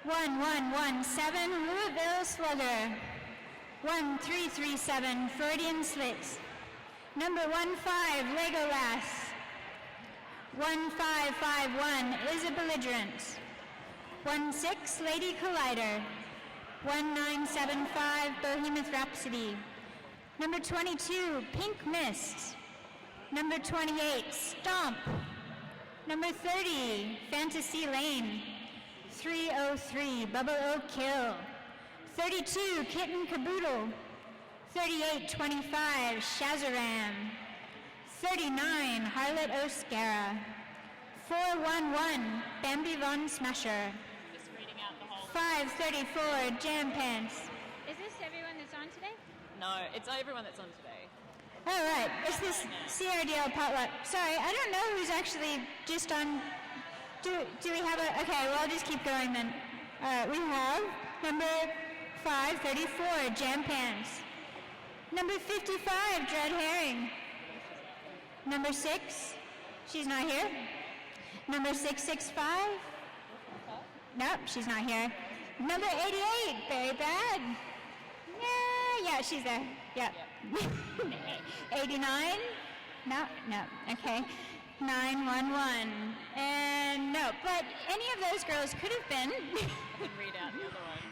1117 Louisville Slugger. 1337 Freudian Slits. Number 15 Legolas. 1551 is a Belligerent. 16 Lady Collider. 1975 Behemoth Rhapsody. Number 22 Pink Mist. Number 28 Stomp. Number 30 Fantasy Lane. 303 Bubble O Kill. 32 Kitten Caboodle. 3825 Shazaram. 39 Harlot Oscara. 411 Bambi Von Smasher. Just reading out the whole. 534 Jam Pants. Is this everyone that's on today? No, it's everyone that's on today. Oh, right. It's this CRDLPotluck. Sorry, I don't know who's actually just on. Do we have a... Okay, well, I'll just keep going then. All right, we have number 534, Jam Pants. Number 55, Dread Herring. Number 6, she's not here. Number 665. Nope, she's not here. Number 88, Very Bad. Yeah, she's there. Yep. 89? No, okay. 911. And no, but any of those girls could have been. I can read out the other one.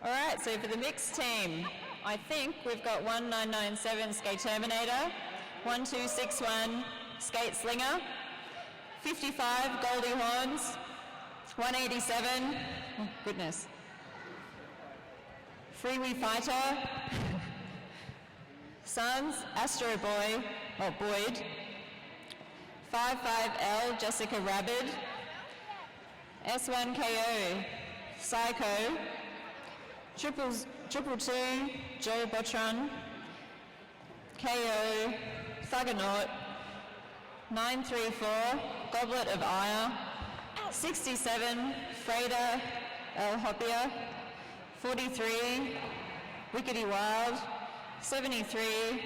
All right, so for the mixed team, I think we've got 1997 Skate Terminator, 1261 Skate Slinger, 55 Goldie Horns, 187, oh goodness, Freewee Fighter, Sons, Astro Boy, or Boyd, 55L Jessica Rabbid, S1KO Psycho, Triple Two Joe Botron, KO Thuggernaut, 934 Goblet of Ire, 67 Freda El Hopia, 43 Wickedy Wild, 73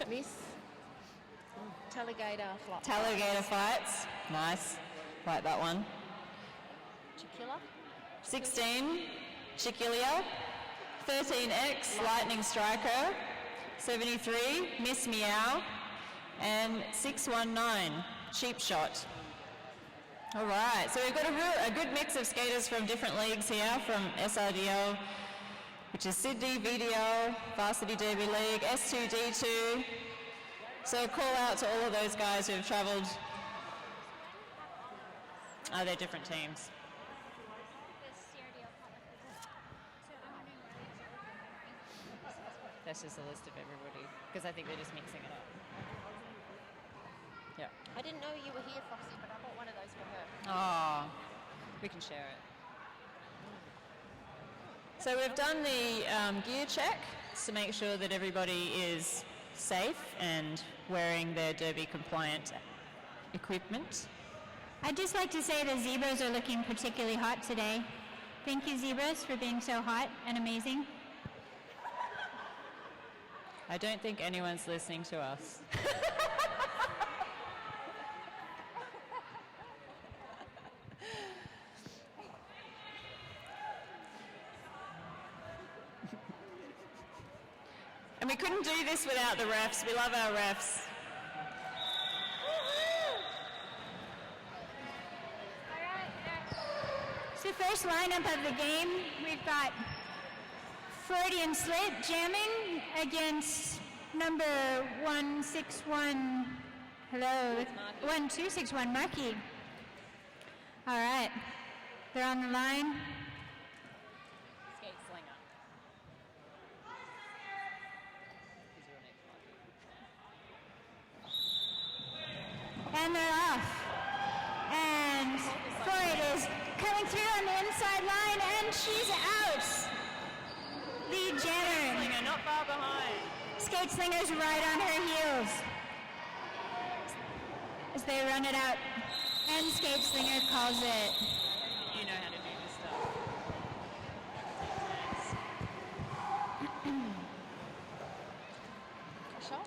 Miss Talligator Fights, nice, like that one. Chiquilla. 16 Chiquilia, 13X Lightning Striker, 73 Miss Meow, and 619 Cheap Shot. All right, so we've got a good mix of skaters from different leagues here, from SRDL, which is Sydney, VDL, Varsity Derby League, S2D2. So a call out to all of those guys who have travelled. Oh, they're different teams. That's just a list of everybody, because I think they're just mixing it up. Yeah. I didn't know you were here, Foxy, but I bought one of those for her. Oh, we can share it. So we've done the gear check to make sure that everybody is safe and wearing their derby compliant equipment. I'd just like to say the zebras are looking particularly hot today. Thank you, zebras, for being so hot and amazing. I don't think anyone's listening to us. And we couldn't do this without the refs. We love our refs. So first lineup of the game, we've got Freudian Slit jamming against number 161, 1261 Markey. All right, they're on the line. Skate Slinger. And they're off. And Freud is coming through on the inside line, and she's out. Lead jammer. Slinger, not far behind. Skate Slinger's right on her heels as they run it out. And Skate Slinger calls it. You know how to do this stuff.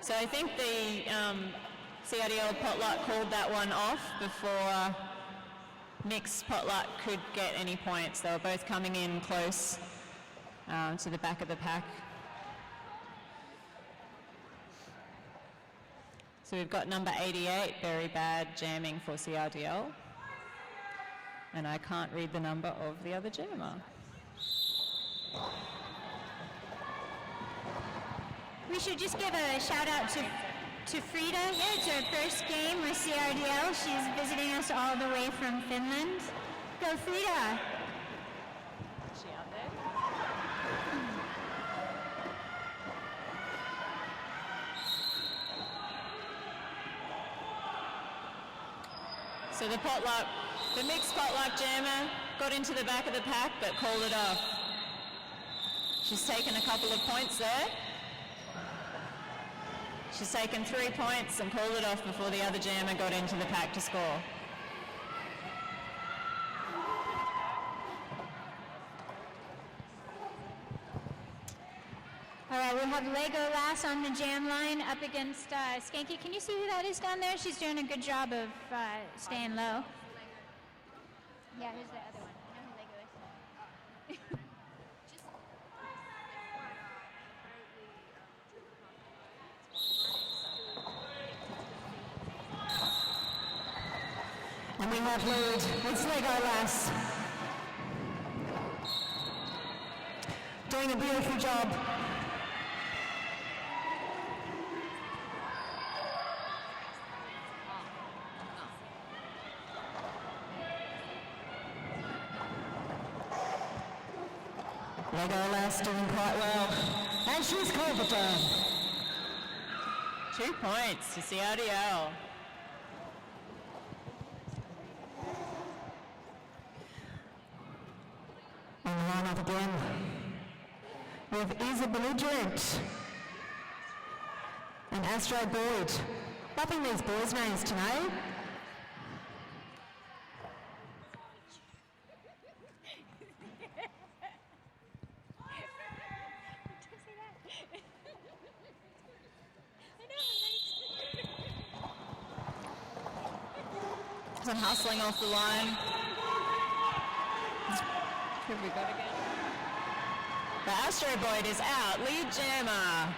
So I think the CRDLPotluck called that one off before MixedPotluck could get any points. They were both coming in close to the back of the pack. So we've got number 88, very bad jamming for CRDL. And I can't read the number of the other jammer. We should just give a shout out to Frida. Yeah, it's her first game with CRDL. She's visiting us all the way from Finland. Go Frida! Is she out there? So the MixedPotluck jammer got into the back of the pack but called it off. She's taken a couple of points there. She's taken 3 points and called it off before the other jammer got into the pack to score. All right, we have Legolas on the jam line up against Skanky. Can you see who that is down there? She's doing a good job of staying low. Yeah, who's the other one? I know who Lego is. And we have lead. It's Legolas. Doing a beautiful job. Legolas doing quite well. And she's called the turn. 2 points to CRDL. And the line-up again with Isa Belligerent and Astro Boyd. Loving these boys' names tonight. Some hustling off the line. Have we got again? The Astro Boyd is out. Lead jammer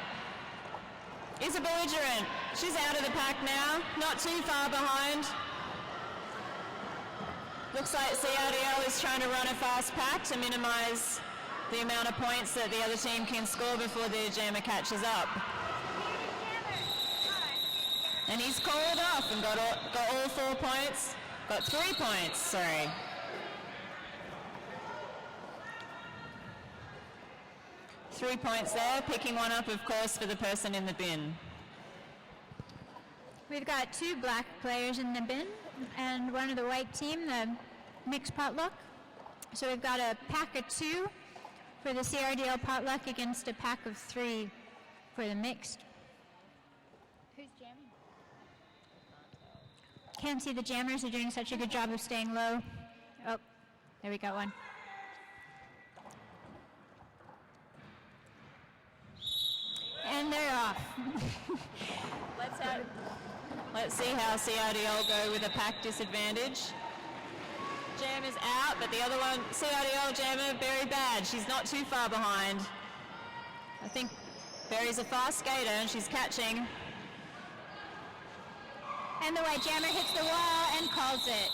is a belligerent. She's out of the pack now. Not too far behind. Looks like CRDL is trying to run a fast pack to minimize the amount of points that the other team can score before the jammer catches up. And he's called off and got all 4 points. Got 3 points, sorry. Three points there, picking one up, of course, for the person in the bin. We've got 2 black players in the bin and one of the white team, the MixedPotluck. So we've got a pack of 2 for the CRDLPotluck against a pack of 3 for the mixed. Who's jamming? Can't see the jammers. They're doing such a good job of staying low. Oh, there we got one. And they're off. Let's see how CRDL go with a pack disadvantage. Jam is out, but the other one, CRDL jammer, very bad. She's not too far behind. I think Berry's a fast skater and she's catching. And the white jammer hits the wall and calls it.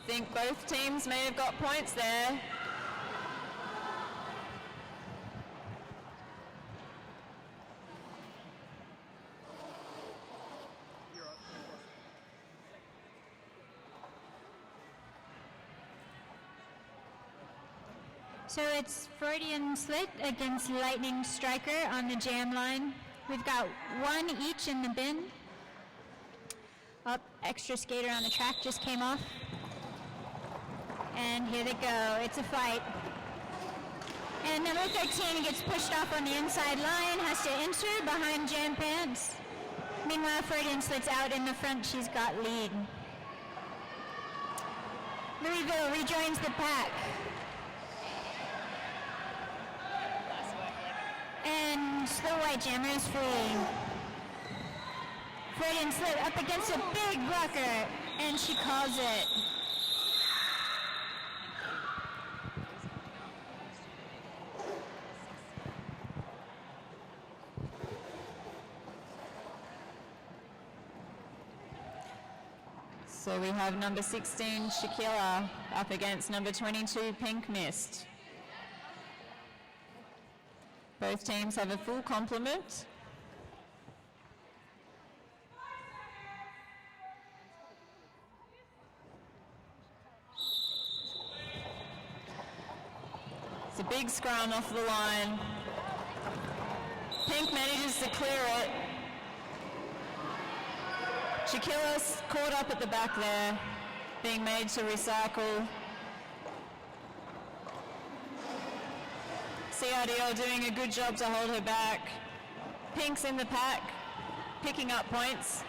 I think both teams may have got points there. So it's Freudian Slit against Lightning Striker on the jam line. We've got 1 each in the bin. Oh, extra skater on the track just came off. And here they go. It's a fight. And number 13 gets pushed off on the inside line, has to enter behind Jam Pants. Meanwhile, Freudian Slit's out in the front. She's got lead. Louisville rejoins the pack. And the white jammer is free. Freudian slip up against a big blocker, and she calls it. So we have number 16, Shaquilla, up against number 22, Pink Mist. Both teams have a full complement. It's a big scrum off the line. Pink manages to clear it. Shaquilla's caught up at the back there, being made to recycle. CRDL doing a good job to hold her back. Pink's in the pack, picking up points.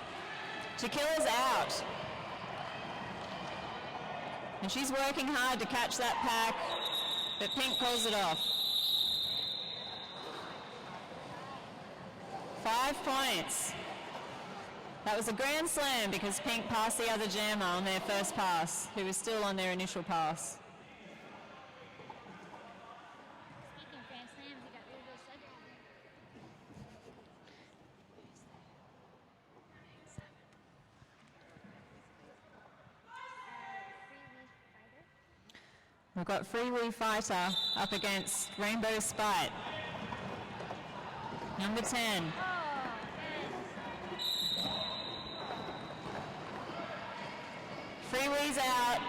Shaquilla's out. And she's working hard to catch that pack, but Pink pulls it off. 5 points. That was a grand slam because Pink passed the other jammer on their first pass, who was still on their initial pass. Speaking of grand slams, we got really good We've got Freewee Fighter up against Rainbow Spite. Number 10. Freewee's out.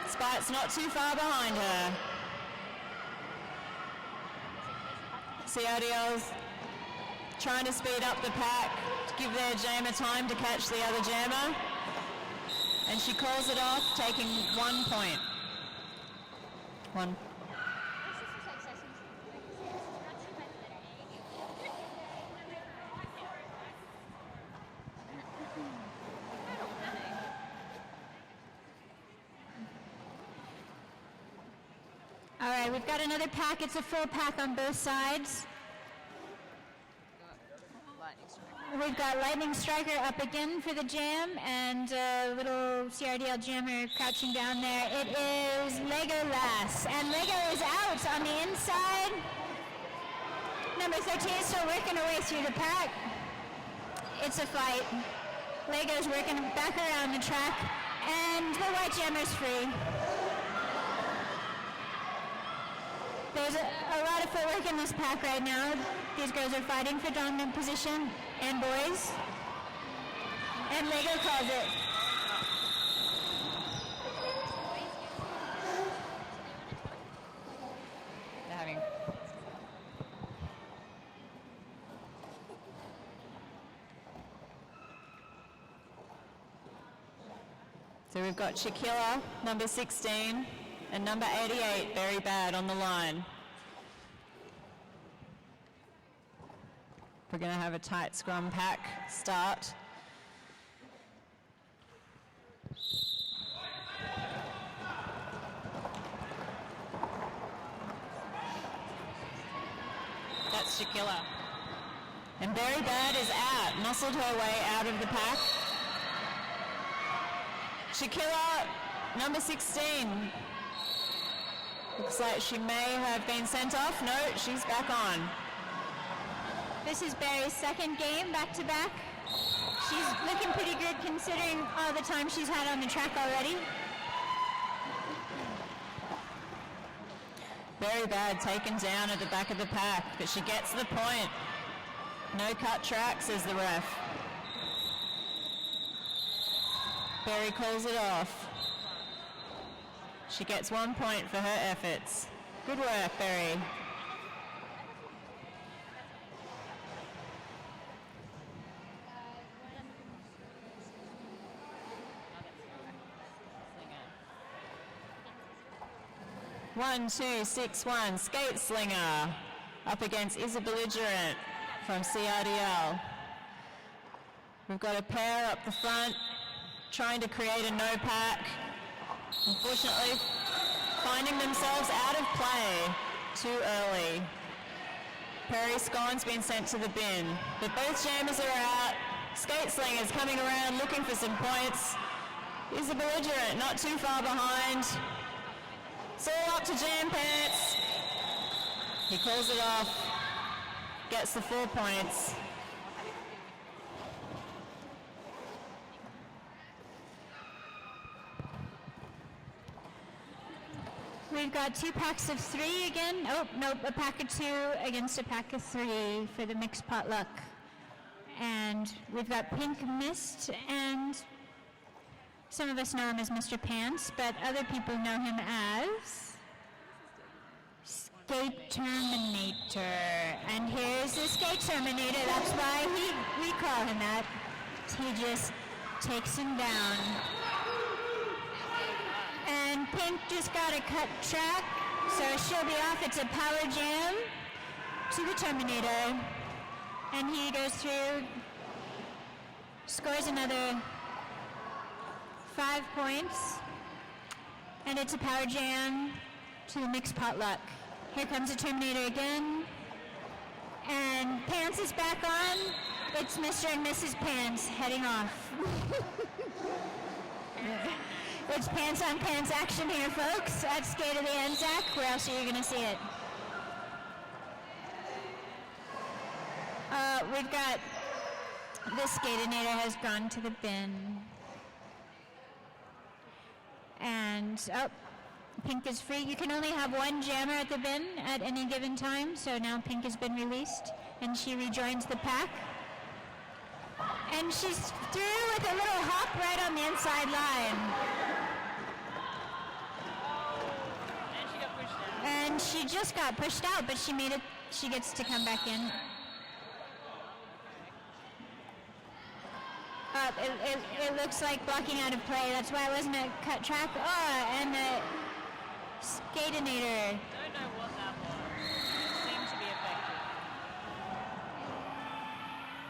Spite's not too far behind her. CRDL's trying to speed up the pack to give their jammer time to catch the other jammer. And she calls it off, taking 1 point. One. All right, we've got another pack. It's a full pack on both sides. We've got Lightning Striker up again for the jam, and little CRDL jammer crouching down there. It is Lego Lass, and Lego is out on the inside. Number 13 is still working her way through the pack. It's a fight. Lego's working back around the track, and the white jammer's free. There's a lot of footwork in this pack right now. These girls are fighting for dominant position, and boys. And Lego calls it. They're having... So we've got Shaquilla, number 16, and number 88, Very Bad, on the line. We're going to have a tight scrum pack start. That's Shaquilla. And Very Bad is out, muscled her way out of the pack. Shaquilla, number 16. Looks like she may have been sent off. No, she's back on. This is Barry's second game back-to-back. She's looking pretty good considering all the time she's had on the track already. Very Bad taken down at the back of the pack, but she gets the point. No cut track, says the ref. Berry calls it off. She gets 1 point for her efforts. Good work, Berry. One, 2, 6, 1, Skate Slinger up against Is a Belligerent from CRDL. We've got a pair up the front trying to create a no pack. Unfortunately, finding themselves out of play too early. Prairie Scone's been sent to the bin, but both jammers are out. Skate Slinger's coming around looking for some points. He's a belligerent, not too far behind. It's all up to Jam Pants. He calls it off, gets the 4 points. We've got 2 packs of 3 again. Oh, nope, a pack of 2 against a pack of 3 for the Mixed Potluck. And we've got Pink Mist, and some of us know him as Mr. Pants, but other people know him as Skate Terminator. And here's the Skate Terminator. That's why we call him that. He just takes him down. And Pink just got a cut track, so she'll be off. It's a power jam to the Terminator. And he goes through, scores another 5 points. And it's a power jam to the Mixed Potluck. Here comes the Terminator again. And Pants is back on. It's Mr. and Mrs. Pants heading off. It's pants on pants action here, folks, at Skate of the Anzac. Where else are you going to see it? We've got this Skatinator has gone to the bin. And, Pink is free. You can only have 1 jammer at the bin at any given time, so now Pink has been released, and she rejoins the pack. And she's through with a little hop right on the inside line. And she just got pushed out, but she made it. She gets to come back in. It looks like blocking out of play. That's why it wasn't a cut track. Oh, and the Skatinator. Don't know what that was. Seemed to be effective.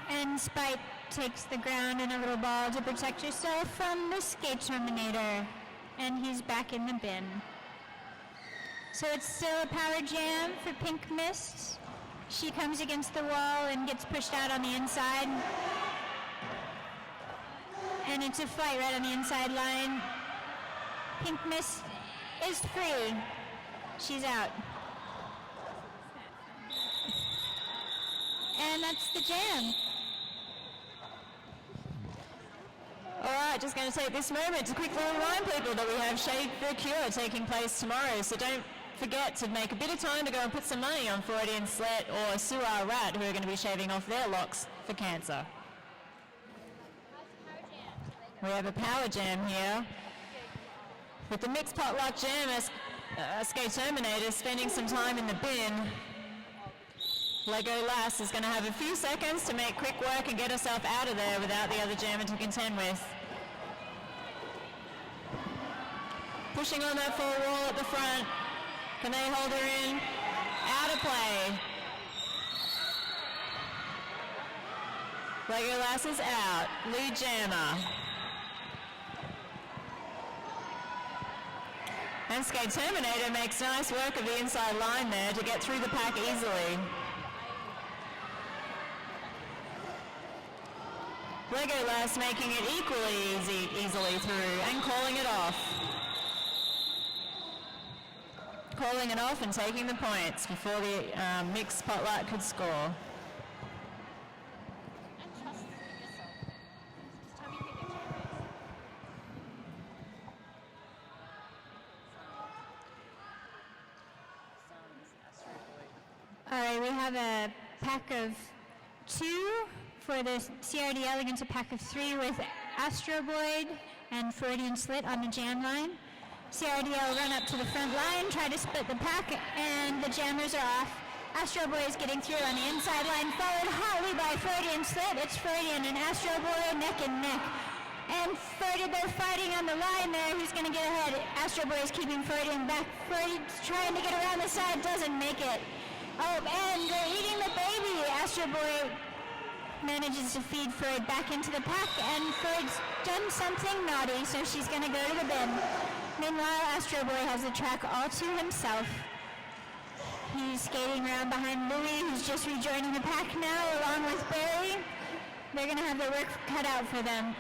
And Spite takes the ground in a little ball to protect herself from the Skate Terminator. And he's back in the bin. So it's still a power jam for Pink Mist. She comes against the wall and gets pushed out on the inside. And it's a fight right on the inside line. Pink Mist is free. She's out. And that's the jam. All right, just going to take this moment to quickly remind people that we have Shade for a Cure taking place tomorrow. So don't forget to make a bit of time to go and put some money on Freudian Slet or Suar Rat, who are going to be shaving off their locks for cancer. We have a power jam here with the Mixed Potluck Jam as Skate Terminator spending some time in the bin. Lego Lass is going to have a few seconds to make quick work and get herself out of there without the other jammer to contend with. Pushing on that 4 wall at the front. Can they hold her in? Out of play. Lego Lass is out. Lead jammer. And Skate Terminator makes nice work of the inside line there to get through the pack easily. Lego Lass making it equally easily through and calling it off. Calling it off and taking the points before the Mixed Potluck could score. And trust in yourself. Just tell me you can do it. All right, we have a pack of 2 for the CRDL against a pack of 3 with Astro Boyd and Freudian Slit on the jam line. CRDL run up to the front line, try to split the pack, and the jammers are off. Astro Boy is getting through on the inside line, followed hotly by Freudian Slit. It's Freudian and Astro Boy neck and neck. And Freudian, they're fighting on the line there. Who's going to get ahead? Astro Boy is keeping Freudian back. Freudian's trying to get around the side, doesn't make it. Oh, and they're eating the baby. Astro Boy manages to feed Freud back into the pack, and Freud's done something naughty, so she's going to go to the bin. Meanwhile, Astro Boy has the track all to himself. He's skating around behind Louie, who's just rejoining the pack now, along with Barry. they're going to have their work cut out for them.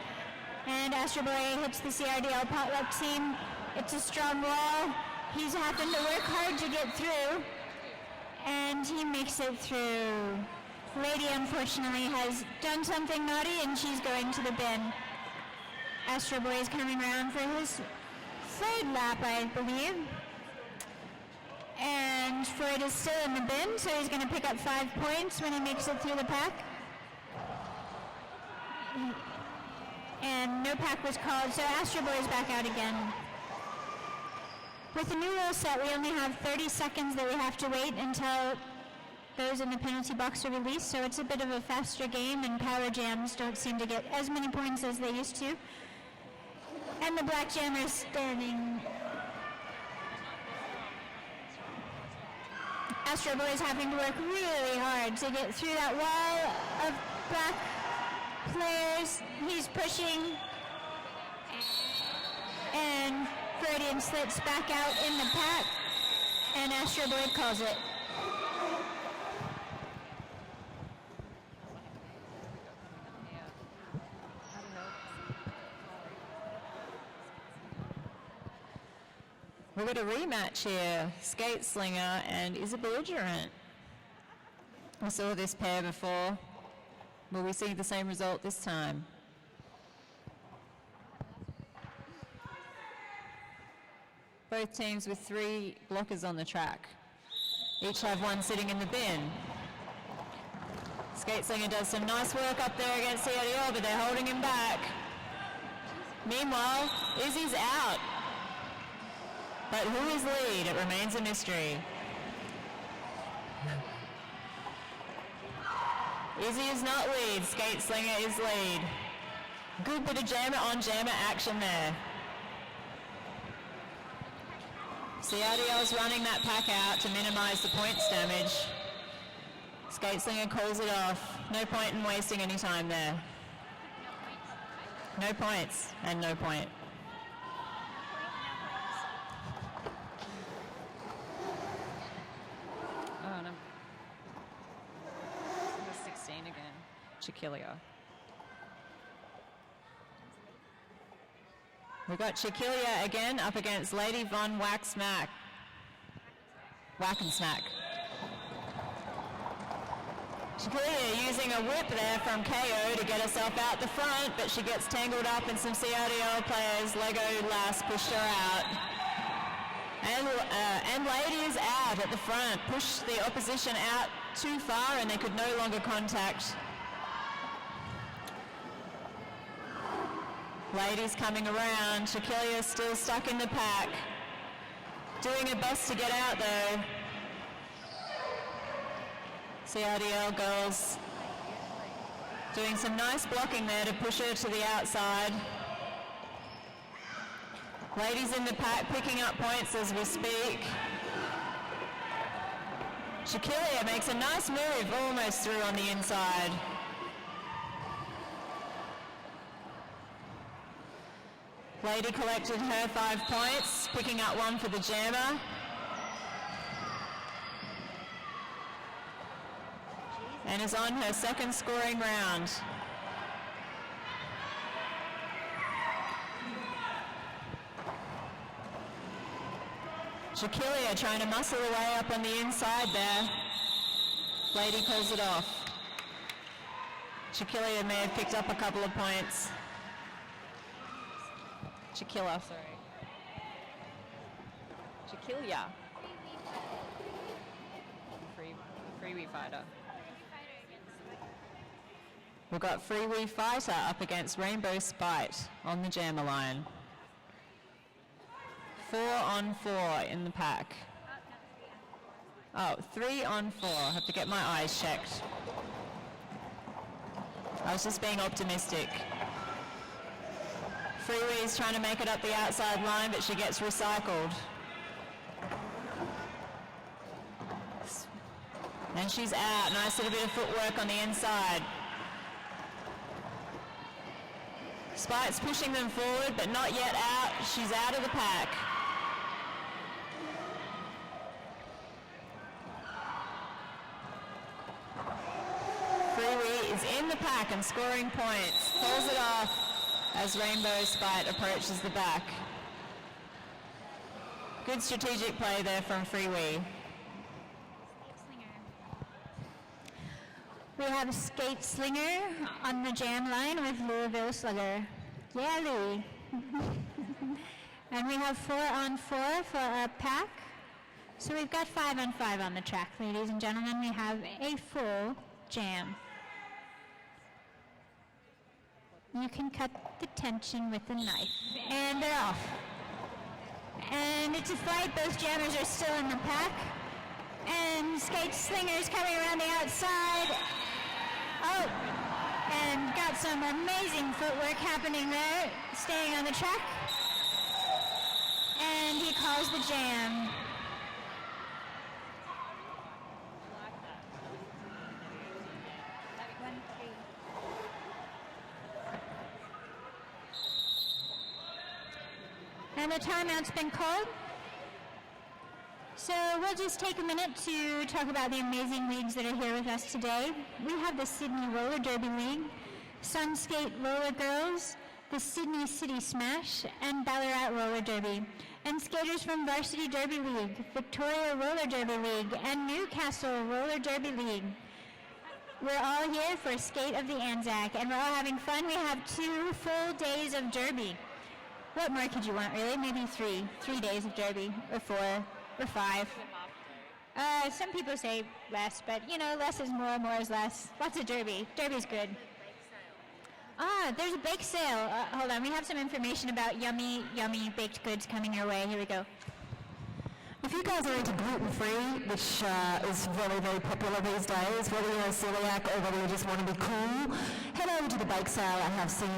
And Astro Boy hits the CRDL Potluck team. It's a strong wall. He's having to work hard to get through. And he makes it through. Lady, unfortunately, has done something naughty and she's going to the bin. Astro Boy is coming around for his third lap, I believe. And Freud is still in the bin, so he's going to pick up 5 points when he makes it through the pack. And no pack was called, so Astro Boy is back out again. With the new rule set, we only have 30 seconds that we have to wait until those in the penalty box are released, so it's a bit of a faster game, and power jams don't seem to get as many points as they used to. And the black jammer is standing. Astro Boy is having to work really hard to get through that wall of black players. He's pushing, and Freudian slips back out in the pack, and Astro Boy calls it. We've got a rematch here, Skate Slinger and is a belligerent. We saw this pair before. Will we see the same result this time? Both teams with 3 blockers on the track. Each have one sitting in the bin. Skate Slinger does some nice work up there against CRDL, but they're holding him back. Meanwhile, Izzy's out. But who is lead? It remains a mystery. Izzy is not lead, Skate Slinger is lead. Good bit of jammer on jammer action there. CRDL's running that pack out to minimize the points damage. Skate Slinger calls it off. No point in wasting any time there. No points and no point. Oh, no. Number 16 again. Chiquilio. We've got Chiquilio again up against Lady Von Whack-Smack. Whack and Smack. Chiquilio using a whip there from KO to get herself out the front, but she gets tangled up in some CRDL players. Lego Lass pushed her out. And Lady is out at the front. Pushed the opposition out too far and they could no longer contact. Lady's coming around. Chiquilio still stuck in the pack. Doing her best to get out though. CRDL girls doing some nice blocking there to push her to the outside. Ladies in the pack picking up points as we speak. Chiquilio makes a nice move almost through on the inside. Lady collected her 5 points, picking up 1 for the jammer. And is on her second scoring round. Chiquilio trying to muscle away up on the inside there. Lady pulls it off. Chiquilio may have picked up a couple of points. Chiquilla, sorry. Chiquilla. Freewee fighter. We've got Freewee Fighter up against Rainbow Spite on the jammer line. 4 on 4 in the pack. Oh, 3 on 4. I have to get my eyes checked. I was just being optimistic. Freewee's trying to make it up the outside line, but she gets recycled. And she's out. Nice little bit of footwork on the inside. Spite's pushing them forward, but not yet out. She's out of the pack. Freewee is in the pack and scoring points. Pulls it off as Rainbow Spite approaches the back. Good strategic play there from Freewee. We have Skate Slinger on the jam line with Louisville Slugger. Yeah, Louie. And we have 4-on-4 for our pack. So we've got 5-on-5 on the track, ladies and gentlemen. We have a full jam. You can cut the tension with a knife. And they're off. And it's a fight. Both jammers are still in the pack. And Skate Slinger's coming around the outside. Oh, and got some amazing footwork happening there, staying on the track. And he calls the jam. And the timeout's been called. So we'll just take a minute to talk about the amazing leagues that are here with us today. We have the Sydney Roller Derby League, Sunskate Roller Girls, the Sydney City Smash, and Ballarat Roller Derby, and skaters from Varsity Derby League, Victoria Roller Derby League, and Newcastle Roller Derby League. We're all here for Skate of the Anzac, and we're all having fun. We have 2 full days of Derby. What more could you want, really? Maybe 3 days of Derby, or 4. Or 5. Some people say less, but you know, less is more is less. Lots of Derby. Derby's good. There's a bake sale. Hold on, we have some information about yummy baked goods coming your way. Here we go. If you guys are into gluten-free, which is very, very popular these days, whether you're a celiac or whether you just want to be cool, head over to the bake sale. I have seen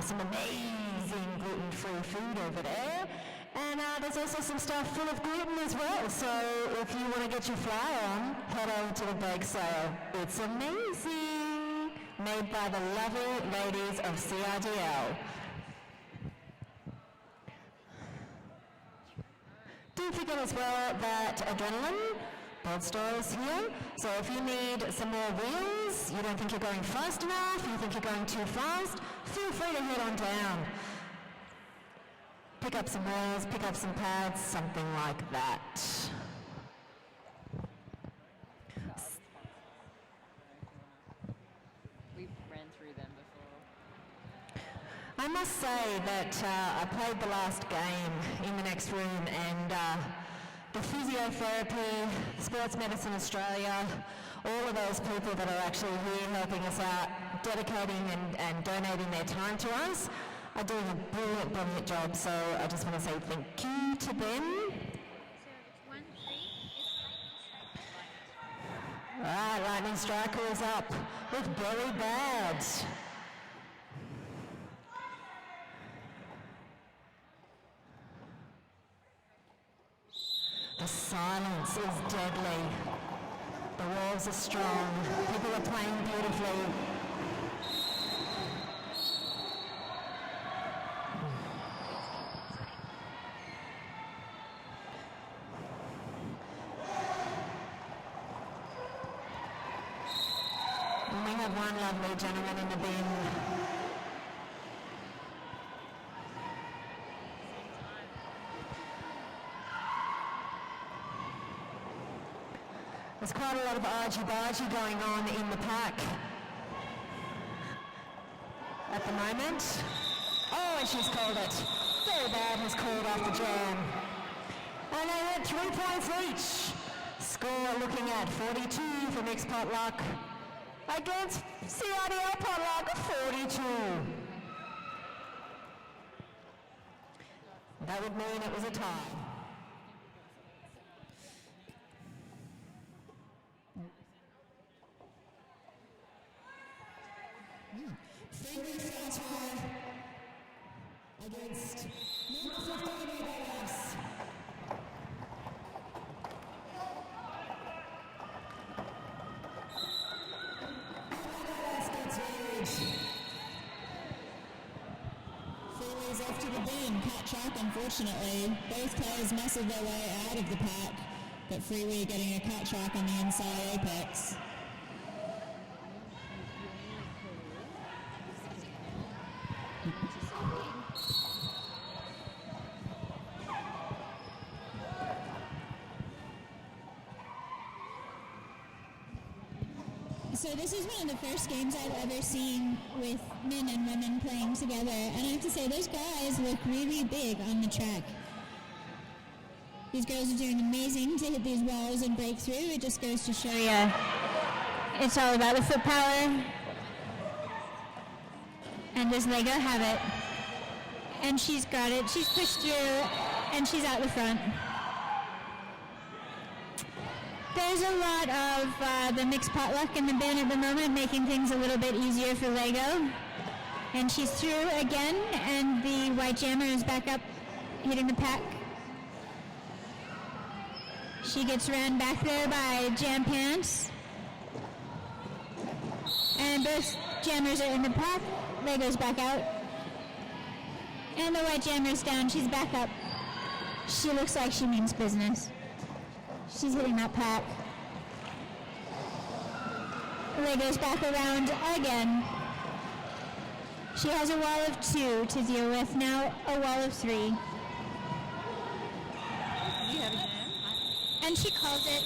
some amazing gluten-free food over there. And there's also some stuff full of gluten as well. So if you want to get your fly on, head over to the bake sale. It's amazing. Made by the lovely ladies of CRDL. Don't forget as well that Adrenaline, Boldstore is here. So if you need some more wheels, you don't think you're going fast enough, you think you're going too fast, feel free to head on down. Pick up some wheels, pick up some pads, something like that. We've ran through them before. I must say that I played the last game in the next room, and the physiotherapy, Sports Medicine Australia, all of those people that are actually here helping us out, dedicating and donating their time to us, are doing a brilliant, brilliant job, so I just want to say thank you to them. Alright, Lightning Striker is up with Very Bad. The silence is deadly. The walls are strong. People are playing beautifully. And we have one lovely gentleman in the bin. There's quite a lot of argy-bargy going on in the pack at the moment. Oh, and she's called it. Very Bad has called off the jam. And they had 3 points each. Score looking at 42 for MixedPotluck against CRDLPotluck 42. That would mean it was a tie. Freewee Fast Five against number 15 Dallas. Freewee's off to the bin. Cat track, unfortunately. Both players muscled their way out of the pack, but Freewee getting a cat track on the inside apex. So this is one of the first games I've ever seen with men and women playing together, and I have to say those guys look really big on the track. These girls are doing amazing to hit these walls and break through. It just goes to show you. Yeah. It's all about the foot power. And does Lego have it? And she's got it. She's pushed through, and she's out the front. There's a lot of the mixed potluck in the bin at the moment, making things a little bit easier for Lego. And she's through again, and the white jammer is back up, hitting the pack. She gets ran back there by Jam Pants. And both jammers are in the pack. Lego's back out. And the white jammer's down. She's back up. She looks like she means business. She's hitting that pack. Lego's back around again. She has a wall of 2 to deal with. Now a wall of 3. You have a jam? And she calls it.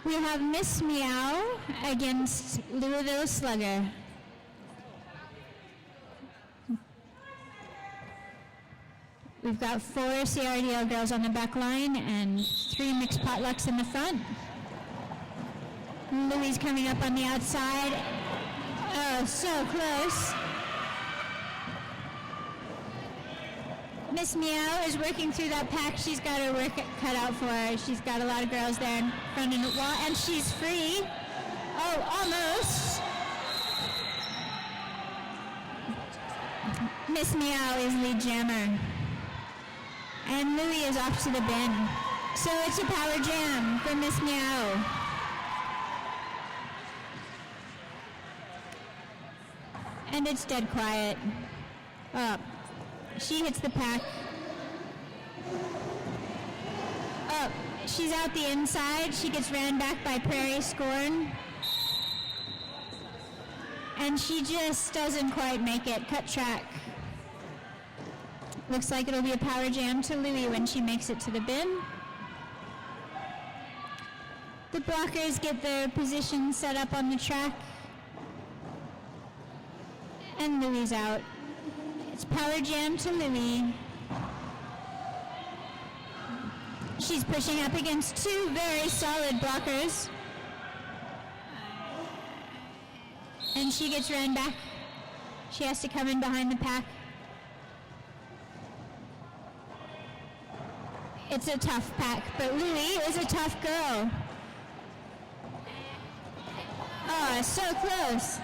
We have Miss Meow against Louisville Slugger. We've got 4 CRDL girls on the back line and 3 mixed potlucks in the front. Louis coming up on the outside. Oh, so close. Miss Meow is working through that pack. She's got her work cut out for her. She's got a lot of girls there in front of the wall, and she's free. Oh, almost. Miss Meow is lead jammer. And Louis is off to the bin. So it's a power jam for Miss Meow. And it's dead quiet. Oh, she hits the pack. Oh, she's out the inside. She gets ran back by Prairie Scorn. And she just doesn't quite make it. Cut track. Looks like it'll be a power jam to Louis when she makes it to the bin. The blockers get their position set up on the track. And Louis out. It's power jam to Louis. She's pushing up against 2 very solid blockers. And she gets ran back. She has to come in behind the pack. It's a tough pack, but Louis is a tough girl. Oh, so close.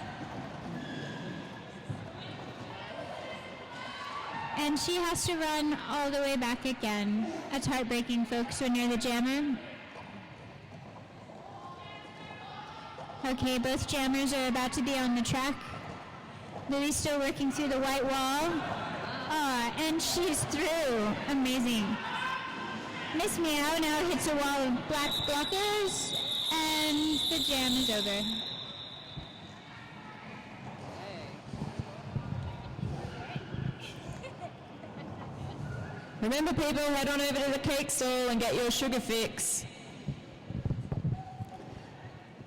And she has to run all the way back again. That's heartbreaking, folks, when you're the jammer. Okay, both jammers are about to be on the track. Louis still working through the white wall. Oh, and she's through. Amazing. Miss Meow now hits a wall of black blockers, and the jam is over. Remember, people, head on over to the cake stall and get your sugar fix.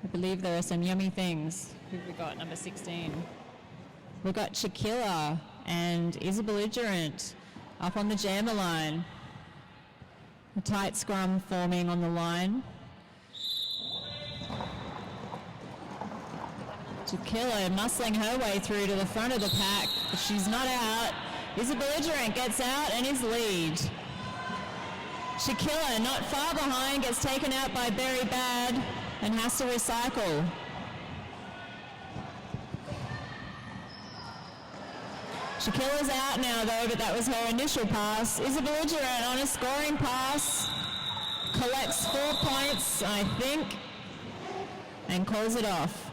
I believe there are some yummy things. Who have we got? Number 16. We've got Chiquilla and is a belligerent up on the jammer line. A tight scrum forming on the line. Chiquilla muscling her way through to the front of the pack, but she's not out. Is a belligerent, gets out and is lead. Chiquilla, not far behind, gets taken out by Berry Bad and has to recycle. Shaquilla's out now though, but that was her initial pass. Is a belligerent on a scoring pass. Collects 4 points, I think, and calls it off.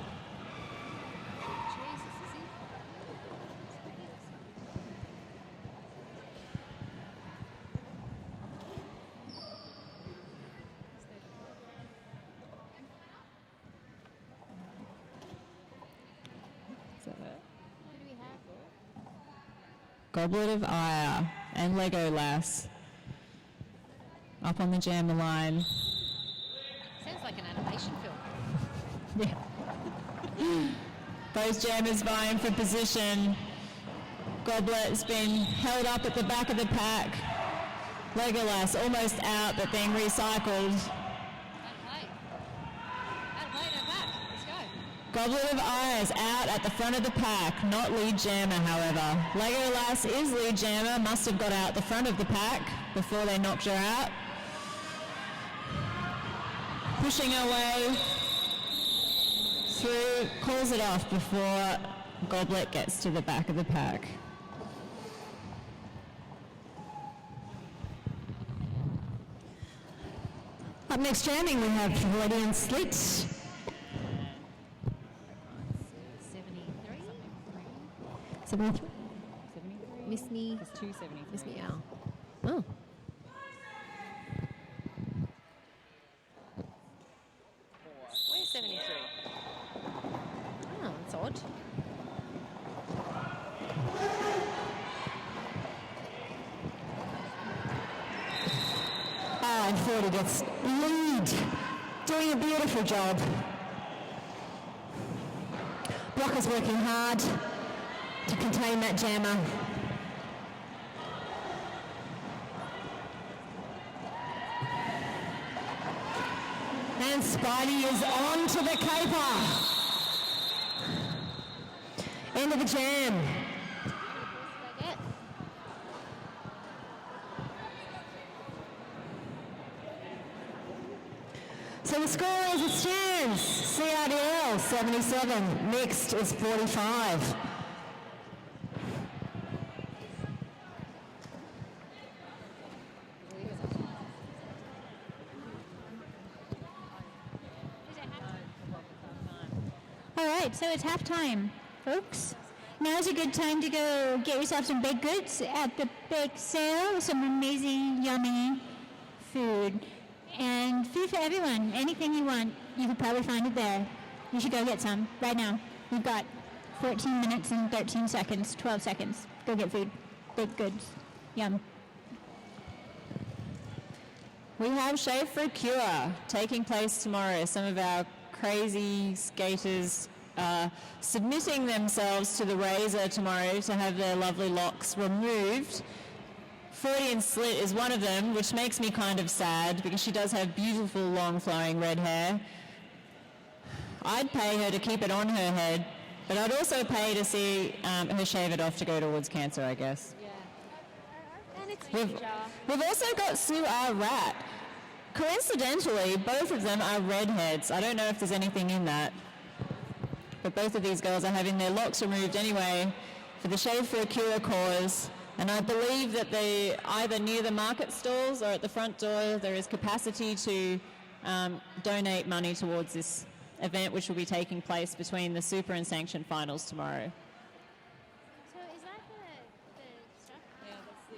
Goblet of Ire, and Lego Lass. Up on the jammer line. Sounds like an animation film. Yeah. Both jammers vying for position. Goblet's been held up at the back of the pack. Legolas almost out, but being recycled. Out of play, no back. Let's go. Goblet of Eyes out at the front of the pack, not lead jammer, however. Legolas is lead jammer, must have got out the front of the pack before they knocked her out. Pushing her way through, calls it off before Goblet gets to the back of the pack. Up next jamming we have Freudian Slit. 73? 73. Miss me. It's 273. Miss me out. Oh. Where's 73? Oh, that's odd. Oh, and 40 gets lead. Doing a beautiful job. Blocker's working hard to contain that jammer. And Spidey is on to the caper. End of the jam. So the score as it stands, CRDL 77, mixed is 45. All right, so it's halftime, folks. Now's a good time to go get yourself some baked goods at the bake sale, some amazing, yummy food. And food for everyone. Anything you want, you could probably find it there. You should go get some right now. We've got 14 minutes and 13 seconds, 12 seconds. Go get food. Baked goods. Yum. We have Shave for a Cure taking place tomorrow. Some of our crazy skaters submitting themselves to the razor tomorrow to have their lovely locks removed. Freudian Slit is one of them, which makes me kind of sad because she does have beautiful long flowing red hair. I'd pay her to keep it on her head, but I'd also pay to see her shave it off to go towards cancer, I guess. Yeah. And it's We've also got Sue R. Rat. Coincidentally, both of them are redheads. I don't know if there's anything in that. But both of these girls are having their locks removed anyway for the Shave for a Cure cause. And I believe that they either near the market stalls or at the front door there is capacity to donate money towards this event, which will be taking place between the Super and Sanction finals tomorrow. So is that the stuff? Yeah, that's the...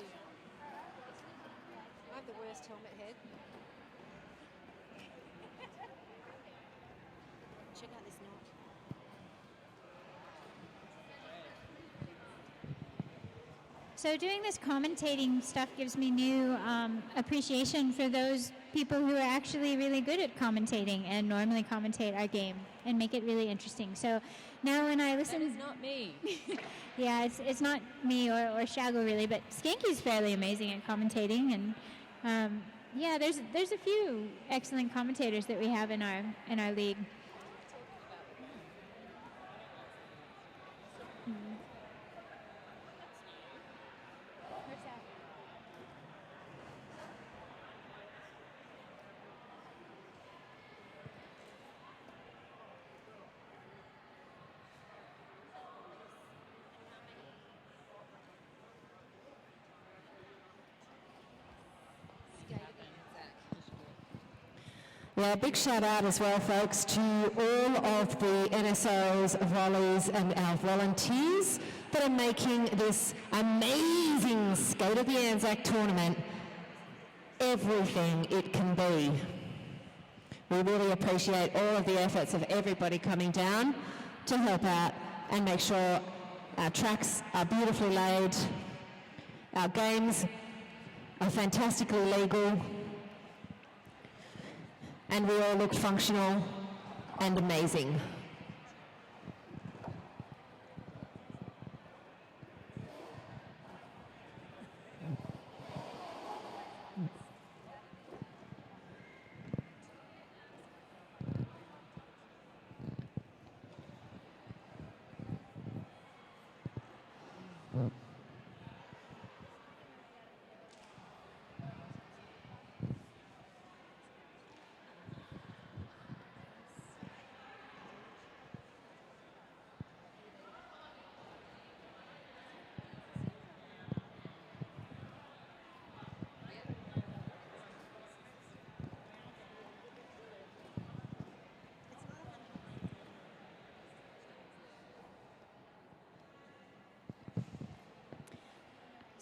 I have the worst helmet head. Check out this knot. So doing this commentating stuff gives me new appreciation for those people who are actually really good at commentating and normally commentate our game and make it really interesting. So now when I listen... That is not me. Yeah, it's not me or Shaggle really, but Skanky's fairly amazing at commentating, and yeah, there's a few excellent commentators that we have in our league. Yeah, big shout out as well, folks, to all of the NSOs, volleys, and our volunteers that are making this amazing Skate of the Anzac tournament everything it can be. We really appreciate all of the efforts of everybody coming down to help out and make sure our tracks are beautifully laid Our games are fantastically legal, and we all look functional and amazing.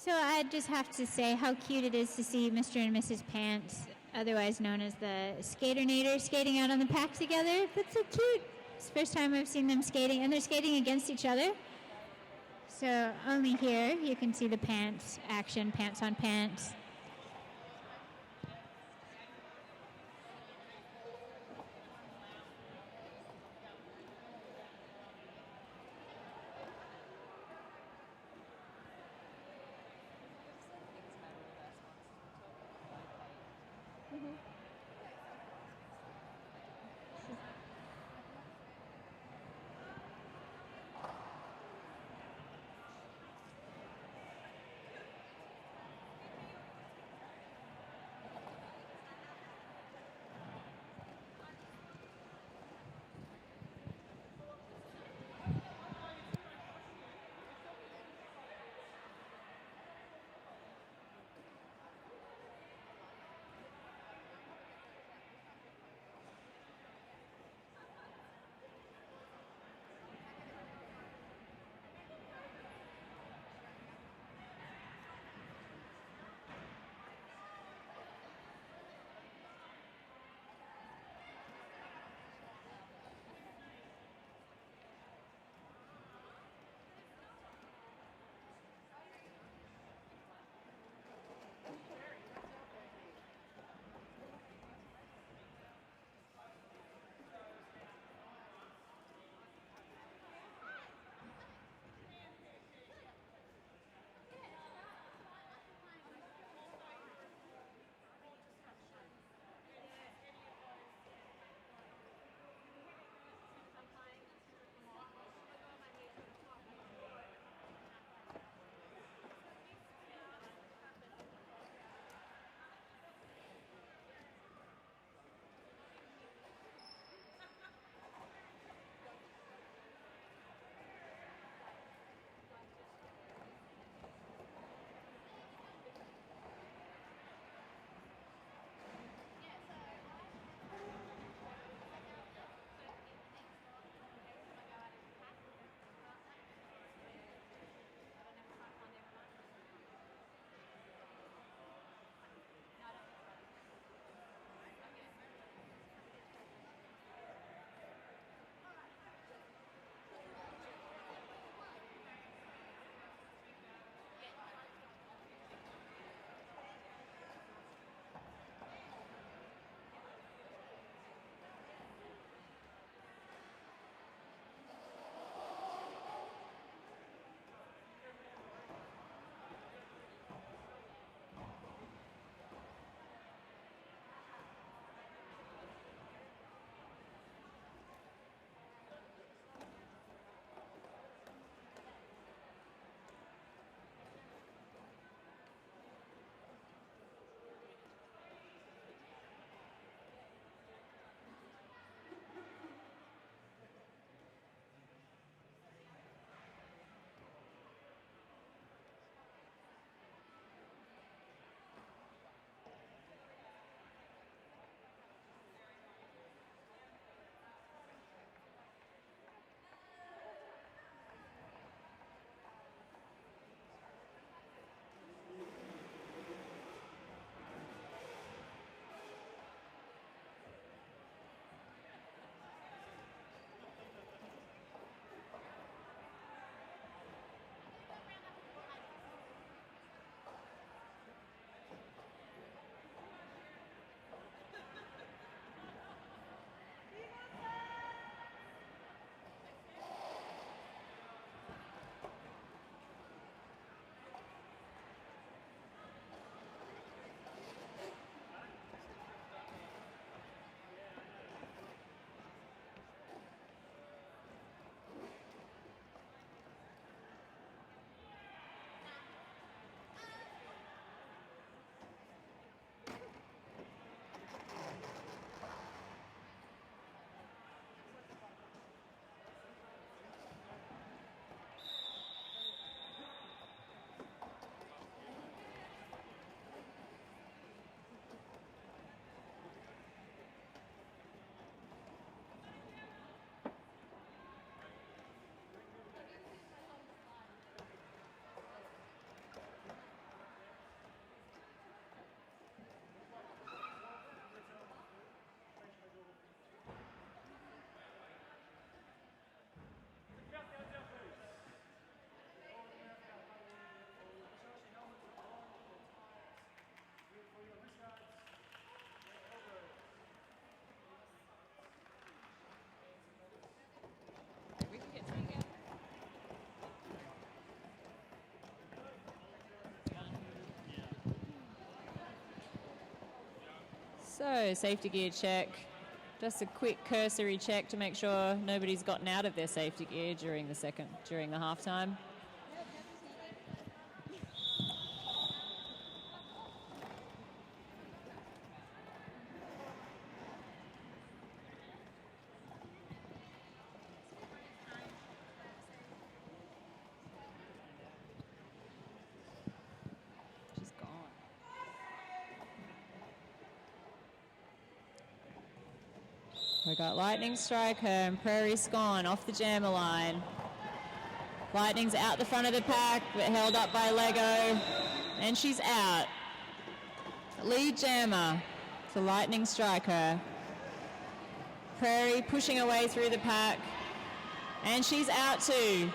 So I just have to say how cute it is to see Mr. and Mrs. Pants, otherwise known as the Skaternator, skating out on the pack together. That's so cute. It's the first time I've seen them skating, and they're skating against each other. So only here you can see the pants action, pants on pants. So, safety gear check. Just a quick cursory check to make sure nobody's gotten out of their safety gear during the halftime. She's gone. We got Lightning Striker and Prairie Scorn off the jammer line. Lightning's out the front of the pack, but held up by Lego, and she's out. Lead jammer to Lightning Striker. Prairie pushing away through the pack, and she's out too.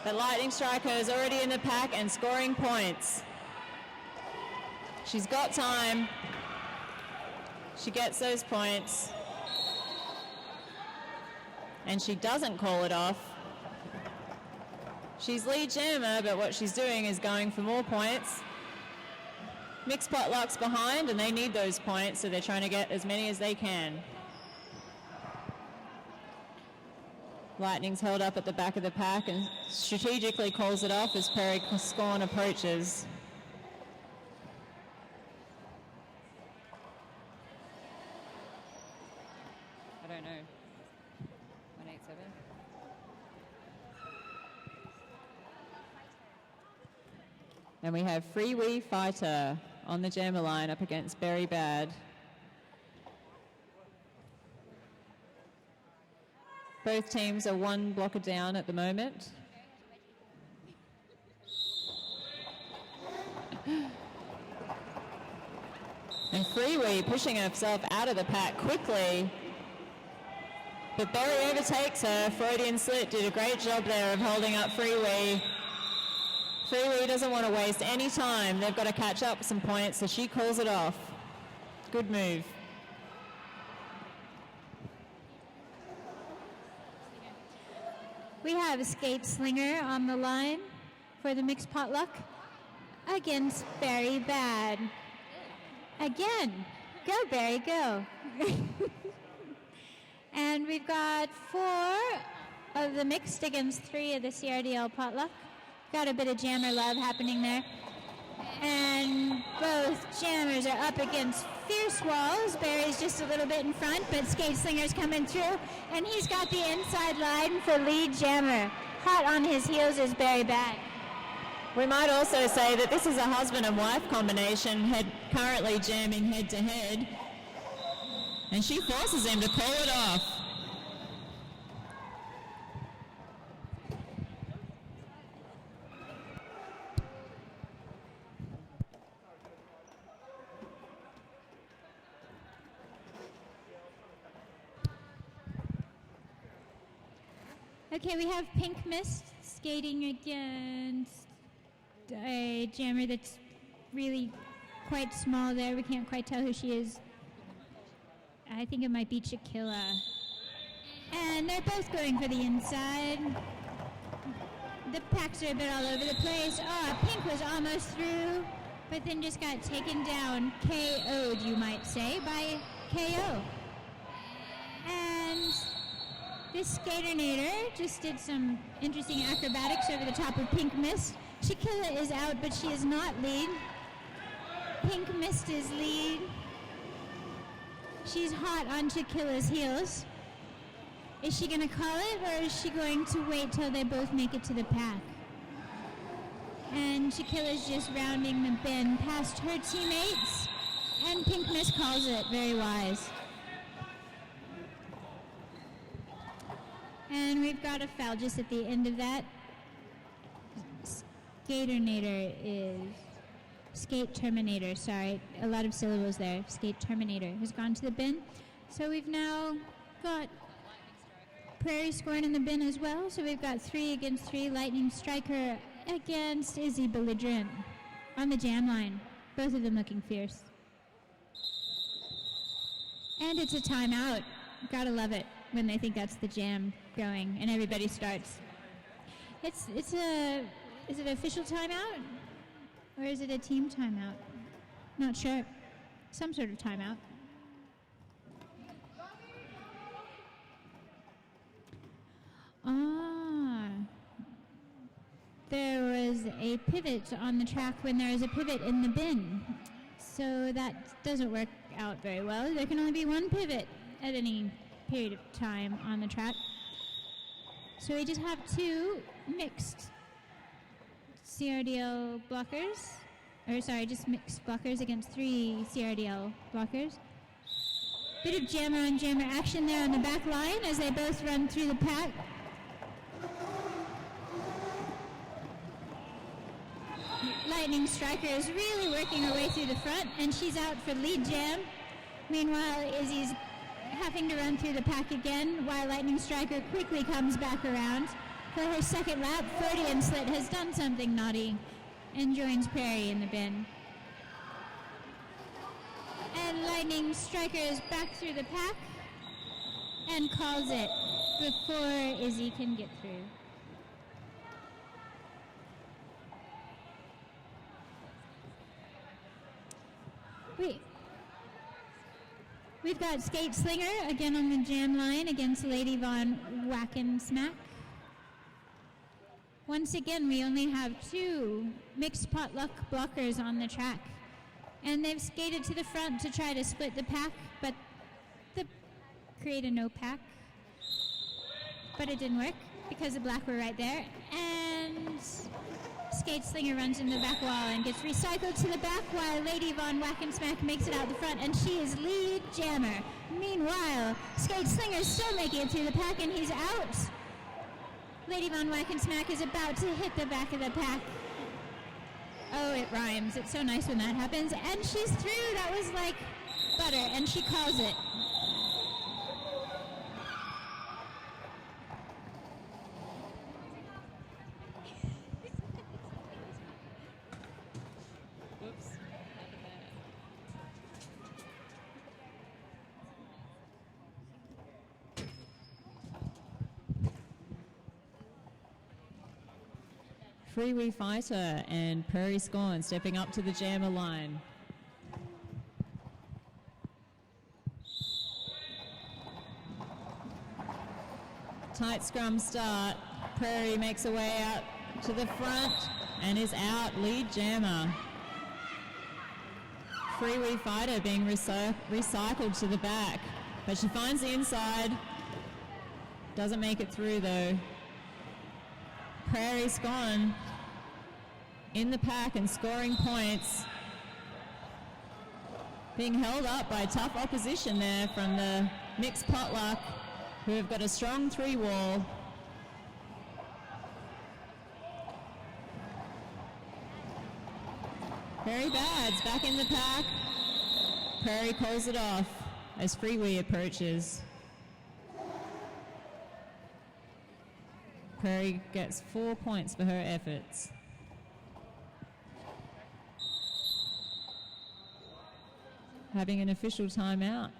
The Lightning Striker is already in the pack and scoring points. She's got time. She gets those points. And she doesn't call it off. She's lead jammer, but what she's doing is going for more points. MixedPotluck's behind, and they need those points, so they're trying to get as many as they can. Lightning's held up at the back of the pack and strategically calls it off as Prairie Scorn approaches. I don't know. 187. And we have Freewee Fighter on the jammer line up against Very Bad. Both teams are one blocker down at the moment. And Freewee pushing herself out of the pack quickly. But Berry overtakes her. Freudian Slit did a great job there of holding up Freewee. Freewee doesn't want to waste any time. They've got to catch up some points, so she calls it off. Good move. We have Skate Slinger on the line for the MixedPotluck against Very Bad. Again, go Barry, go. And we've got 4 of the mixed against 3 of the CRDLPotluck. Got a bit of jammer love happening there. And both jammers are up against fierce walls. Barry's just a little bit in front, but Skate Slinger's coming through, and he's got the inside line for lead jammer. Hot on his heels is Barry Bad. We might also say that this is a husband and wife combination, currently jamming head to head. And she forces him to call it off. Okay, we have Pink Mist skating against a jammer that's really quite small there. We can't quite tell who she is. I think it might be Chiquilla. And they're both going for the inside. The packs are a bit all over the place. Oh, Pink was almost through, but then just got taken down, KO'd, you might say, by KO. And this Skaternator just did some interesting acrobatics over the top of Pink Mist. Chiquilla is out, but she is not lead. Pink Mist is lead. She's hot on Chiquilla's heels. Is she going to call it, or is she going to wait till they both make it to the pack? And Chiquilla's just rounding the bend past her teammates, and Pink Mist calls it. Very wise. And we've got a foul just at the end of that. Skaternator is... Skate Terminator, sorry. A lot of syllables there. Skate Terminator has gone to the bin. So we've now got Prairie Scorn in the bin as well. So we've got 3 against 3. Lightning Striker against Izzy Belligerent on the jam line. Both of them looking fierce. And it's a timeout. Gotta love it when they think that's the jam going and everybody starts. Is it an official timeout? Or is it a team timeout? Not sure. some sort of timeout. There was a pivot on the track when there is a pivot in the bin. So that doesn't work out very well. There can only be one pivot at any period of time on the track. So we just have two mixed CRDL blockers. Just mixed blockers against 3 CRDL blockers. Bit of jammer on jammer action there on the back line as they both run through the pack. Lightning Striker is really working her way through the front, and she's out for lead jam. Meanwhile, Izzy's having to run through the pack again, while Lightning Striker quickly comes back around. For her second lap, Freudian Slit has done something naughty and joins Prairie in the bin. And Lightning Striker is back through the pack and calls it before Izzy can get through. We've got Skate Slinger again on the jam line against Lady Von Whack-and Smack. Once again, we only have 2 MixedPotluck blockers on the track. And they've skated to the front to try to split the pack, but create a no pack. But it didn't work because the black were right there. And Skate Slinger runs in the back wall and gets recycled to the back while Lady Von Whack-and Smack makes it out the front, and she is lead jammer. Meanwhile, Skate Slinger is still making it through the pack, and he's out. Lady Von Whack-and Smack is about to hit the back of the pack. Oh, it rhymes. It's so nice when that happens. And she's through. That was like butter, and she calls it. Freewee Fighter and Prairie Scorn stepping up to the jammer line. Tight scrum start. Prairie makes her way out to the front and is out lead jammer. Freewee Fighter being recycled to the back, but she finds the inside. Doesn't make it through though. Prairie Scorn in the pack and scoring points. Being held up by tough opposition there from the MixedPotluck, who have got a strong 3-wall. Very Bad's back in the pack. Prairie calls it off as Freewee approaches. Prairie gets 4 points for her efforts. Having an official timeout.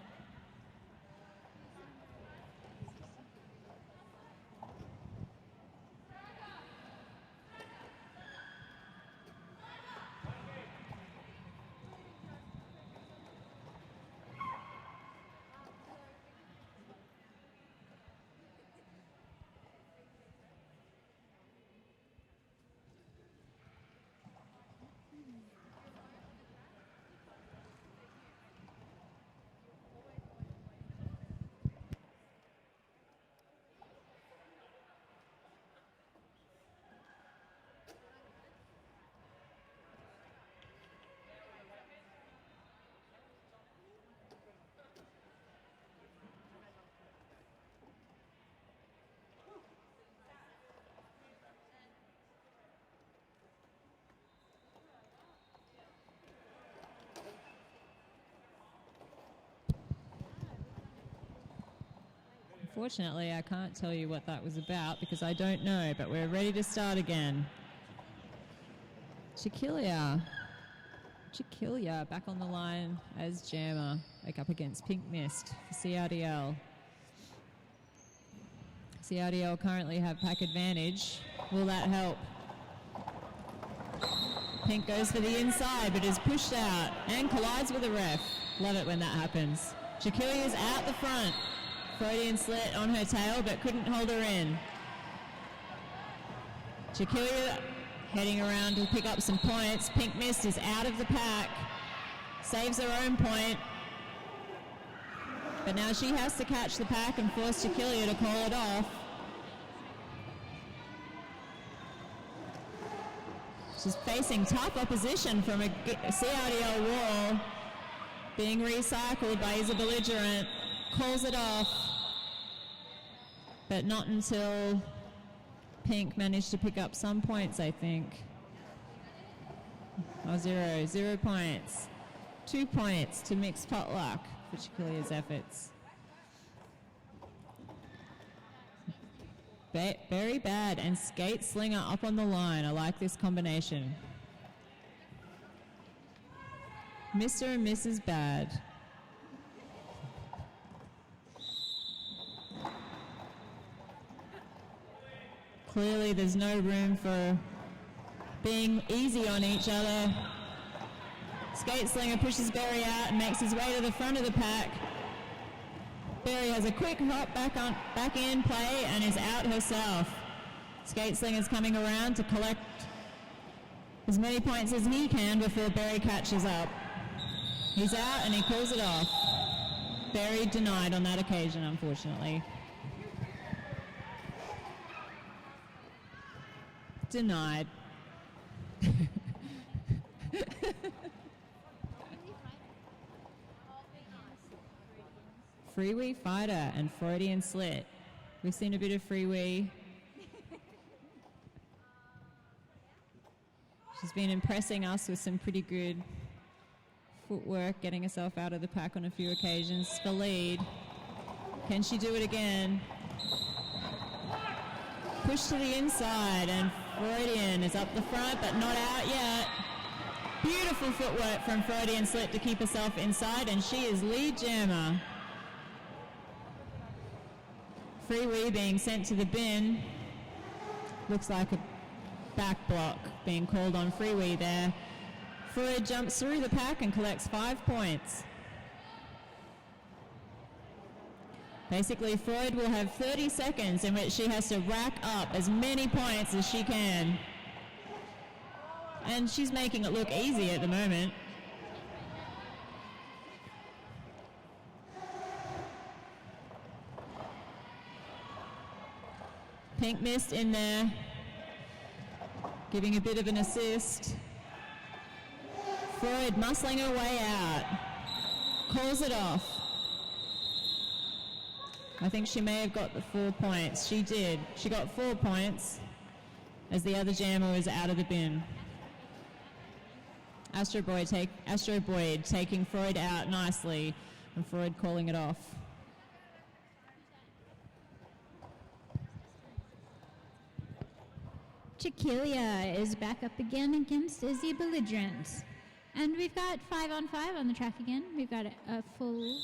Unfortunately, I can't tell you what that was about because I don't know, but we're ready to start again. Chiquilia back on the line as jammer, like up against Pink Mist for CRDL. CRDL currently have pack advantage. Will that help? Pink goes for the inside, but is pushed out and collides with the ref. Love it when that happens. Shakilia's out the front. Freudian slit on her tail, but couldn't hold her in. Shakilia heading around to pick up some points. Pink Mist is out of the pack. Saves her own point. But now she has to catch the pack and force Shakilia to call it off. She's facing tough opposition from a CRDL wall. Being recycled by Is a Belligerent. Calls it off. But not until Pink managed to pick up some points, I think. Oh, 0 points. 2 points to MixedPotluck for Shakilia's efforts. Very bad, and Skate Slinger up on the line. I like this combination. Mr. and Mrs. Bad. Clearly there's no room for being easy on each other. Skate Slinger pushes Barry out and makes his way to the front of the pack. Barry has a quick hop back in play and is out herself. Skate Slinger's coming around to collect as many points as he can before Barry catches up. He's out and he calls it off. Barry denied on that occasion, unfortunately. Denied. Freewee Fighter and Freudian Slit. We've seen a bit of Freewee. She's been impressing us with some pretty good footwork, getting herself out of the pack on a few occasions for lead. Can she do it again? Push to the inside, and Freudian is up the front, but not out yet. Beautiful footwork from Freudian Slit to keep herself inside, and she is lead jammer. Freewee being sent to the bin. Looks like a back block being called on Freewee there. Freud jumps through the pack and collects 5 points. Basically, Freud will have 30 seconds in which she has to rack up as many points as she can. And she's making it look easy at the moment. Pink Mist in there, giving a bit of an assist. Freud muscling her way out, calls it off. I think she may have got the 4 points. She did. She got 4 points as the other jammer was out of the bin. Astro Boyd taking Freud out nicely, and Freud calling it off. Shakilia is back up again against Izzy Belligerent. And we've got 5-on-5 on the track again. We've got a full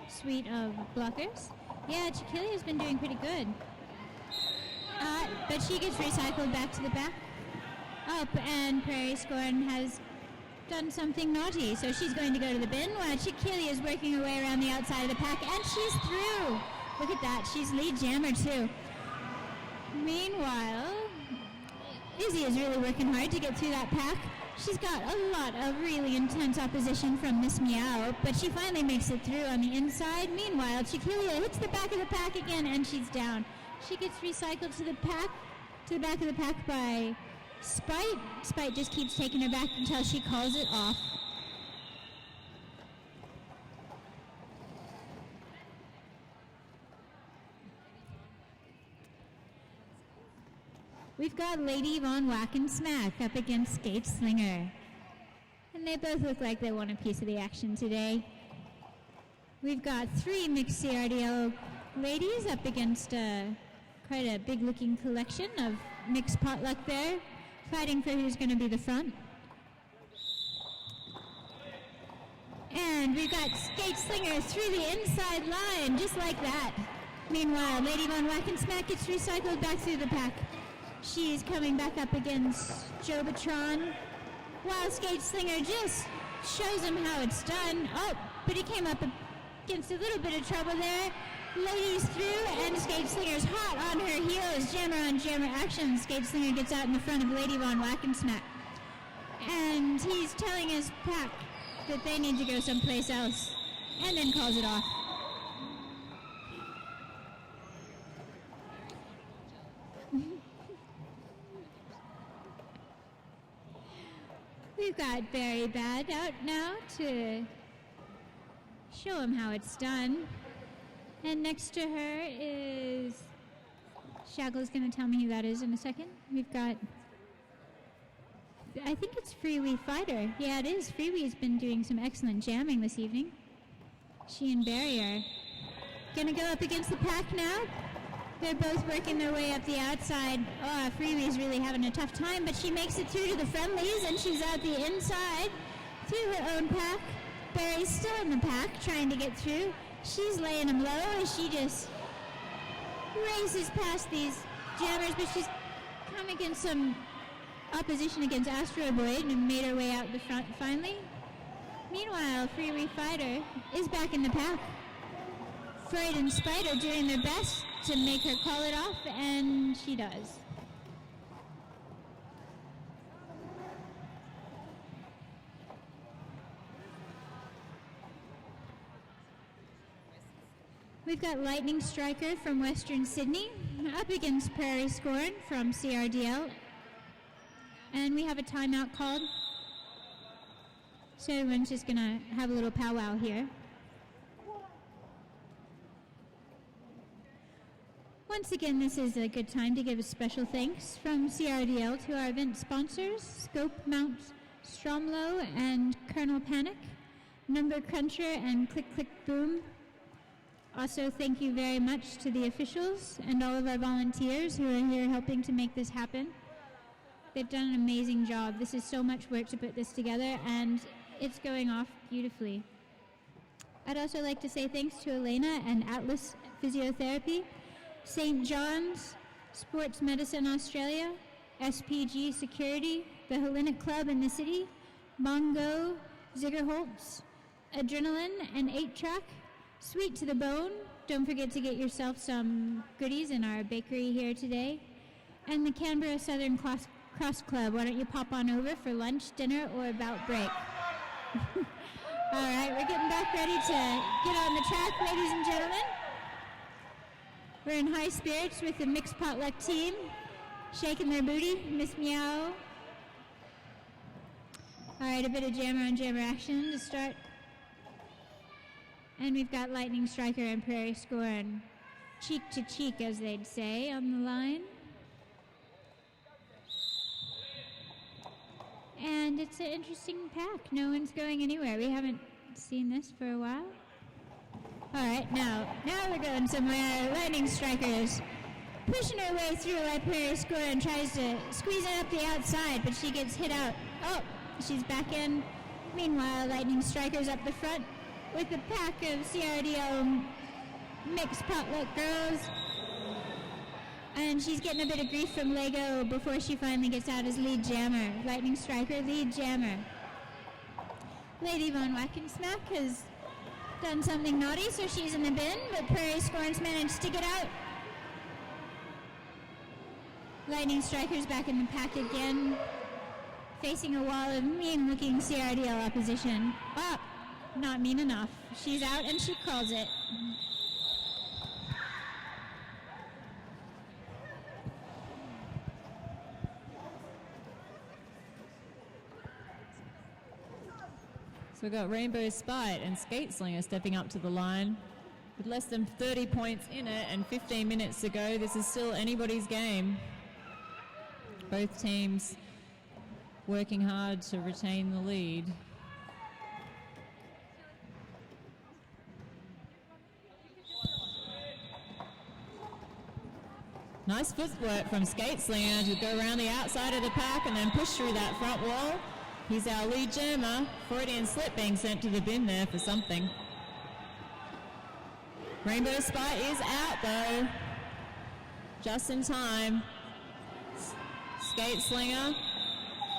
suite of blockers. Yeah, Shakilia's been doing pretty good. But she gets recycled back to the back. Up, and Prairie Scorn has done something naughty, so she's going to go to the bin while Shakilia is working her way around the outside of the pack, and she's through. Look at that, she's lead jammer too. Meanwhile, Izzy is really working hard to get through that pack. She's got a lot of really intense opposition from Miss Meow, but she finally makes it through on the inside. Meanwhile, Shakilia hits the back of the pack again, and she's down. She gets recycled to the back of the pack by Spite. Spite just keeps taking her back until she calls it off. We've got Lady Von Whack and Smack up against Skate Slinger. And they both look like they want a piece of the action today. We've got 3 mixed CRDL ladies up against quite a big looking collection of MixedPotluck there, fighting for who's going to be the front. And we've got Skate Slinger through the inside line, just like that. Meanwhile, Lady Von Whack and Smack gets recycled back through the pack. She's coming back up against Jobatron, while Skate Slinger just shows him how it's done. Oh, but he came up against a little bit of trouble there. Ladies through, and Skate Slinger's hot on her heels. Jammer on jammer action. Skate Slinger gets out in the front of Lady Von Wackensmack. And he's telling his pack that they need to go someplace else, and then calls it off. We've got Very Bad out now to show him how it's done. And next to her is... Shaggle's going to tell me who that is in a second. We've got... I think it's Freewee Fighter. Yeah, it is. Freewee's been doing some excellent jamming this evening. She and Barry are going to go up against the pack now. They're both working their way up the outside. Oh, Freewee's really having a tough time, but she makes it through to the friendlies, and she's out the inside through her own pack. Barry's still in the pack, trying to get through. She's laying him low as she just races past these jammers, but she's come against some opposition against Astro Boy and made her way out the front finally. Meanwhile, Freewee Fighter is back in the pack. Freud and Spider doing their best to make her call it off, and she does. We've got Lightning Striker from Western Sydney up against Prairie Scorn from CRDL. And we have a timeout called. So everyone's just going to have a little powwow here. Once again, this is a good time to give a special thanks from CRDL to our event sponsors, Scope Mount Stromlo and Colonel Panic, Number Cruncher and Click Click Boom. Also, thank you very much to the officials and all of our volunteers who are here helping to make this happen. They've done an amazing job. This is so much work to put this together, and it's going off beautifully. I'd also like to say thanks to Elena and Atlas Physiotherapy, St. John's, Sports Medicine Australia, SPG Security, the Hellenic Club in the city, Bongo, Ziggerholtz, Adrenaline, and 8-Track, Sweet to the Bone. Don't forget to get yourself some goodies in our bakery here today. And the Canberra Southern Cross Club. Why don't you pop on over for lunch, dinner, or about break? All right, we're getting back ready to get on the track, ladies and gentlemen. We're in high spirits with the MixedPotluck team, shaking their booty, Miss Meow. All right, a bit of jammer on jammer action to start. And we've got Lightning Striker and Prairie Scorn, cheek to cheek, as they'd say, on the line. And it's an interesting pack. No one's going anywhere. We haven't seen this for a while. All right, now we're going somewhere. Lightning Striker's pushing her way through like Prairie Scorn and tries to squeeze it up the outside, but she gets hit out. Oh, she's back in. Meanwhile, Lightning Striker's up the front with a pack of CRDL MixedPotluck girls. And she's getting a bit of grief from Lego before she finally gets out as lead jammer. Lightning Striker, lead jammer. Lady Von Wackensmack has done something naughty, so she's in the bin, but Prairie Scorn's managed to get out. Lightning Striker's back in the pack again, facing a wall of mean-looking CRDL opposition. Oh, not mean enough. She's out and she calls it. So we've got Rainbow Spite and Skate Slinger stepping up to the line. With less than 30 points in it and 15 minutes to go, this is still anybody's game. Both teams working hard to retain the lead. Nice footwork from Skate Slinger to go around the outside of the pack and then push through that front wall. He's our lead jammer. Freudian slip being sent to the bin there for something. Rainbow Spite is out though. Just in time. Skate Slinger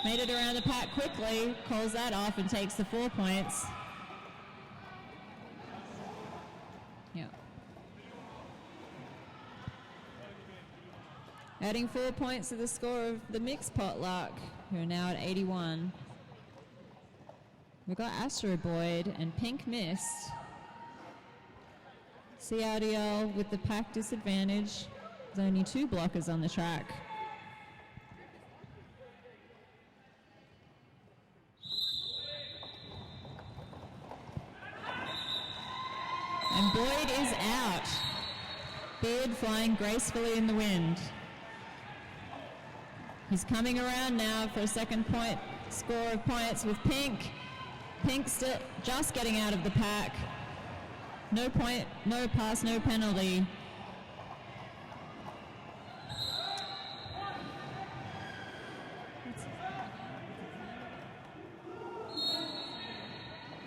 made it around the pack quickly, calls that off and takes the 4 points. Yeah. Adding 4 points to the score of the MixedPotluck, who are now at 81. We've got Astro Boyd and Pink Mist. CRDL with the pack disadvantage. There's only 2 blockers on the track. And Boyd is out. Beard flying gracefully in the wind. He's coming around now for a second point score of points with Pink. Pink still just getting out of the pack. No point, no pass, no penalty.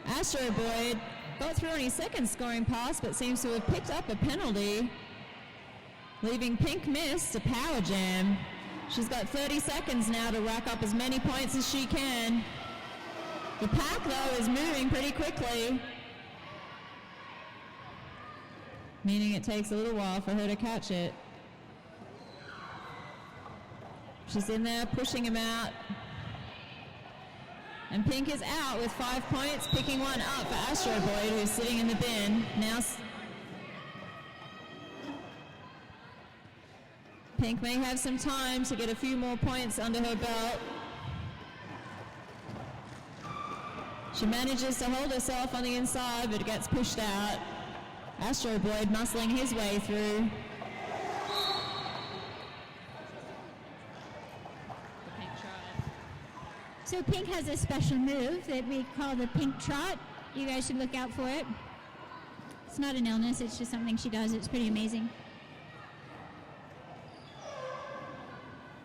Astro Boyd got through on his second scoring pass, but seems to have picked up a penalty, leaving Pink Mist to power jam. She's got 30 seconds now to rack up as many points as she can. The pack, though, is moving pretty quickly, meaning it takes a little while for her to catch it. She's in there pushing him out. And Pink is out with 5 points, picking one up for Astro Boyd, who's sitting in the bin. Now Pink may have some time to get a few more points under her belt. She manages to hold herself on the inside, but gets pushed out. Astro Boyd muscling his way through. So Pink has a special move that we call the Pink Trot. You guys should look out for it. It's not an illness, it's just something she does. It's pretty amazing.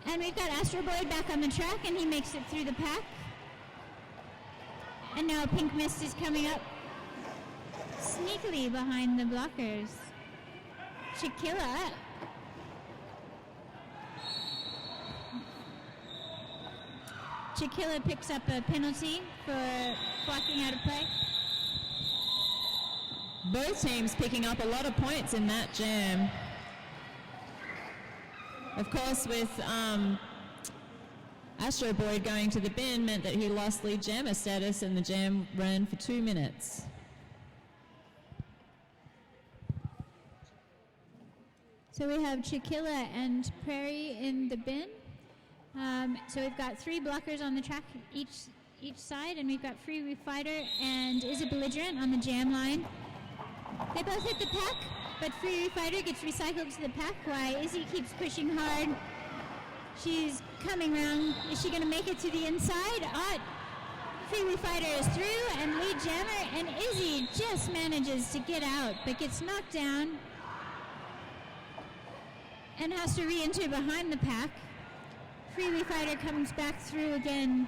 And we've got Astro Boyd back on the track, and he makes it through the pack. And now Pink Mist is coming up sneakily behind the blockers. Chiquilla. Chiquilla picks up a penalty for blocking out of play. Both teams picking up a lot of points in that jam. Of course, with Astro Boyd going to the bin meant that he lost lead jammer status, and the jam ran for 2 minutes. So we have Chiquilla and Prairie in the bin. So we've got 3 blockers on the track each side, and we've got Free Fighter and Is a Belligerent on the jam line. They both hit the pack, but Free Fighter gets recycled to the pack while Izzy keeps pushing hard. She's coming around. Is she going to make it to the inside? Free Fighter is through, and lead jammer, and Izzy just manages to get out, but gets knocked down and has to re-enter behind the pack. Free Fighter comes back through again.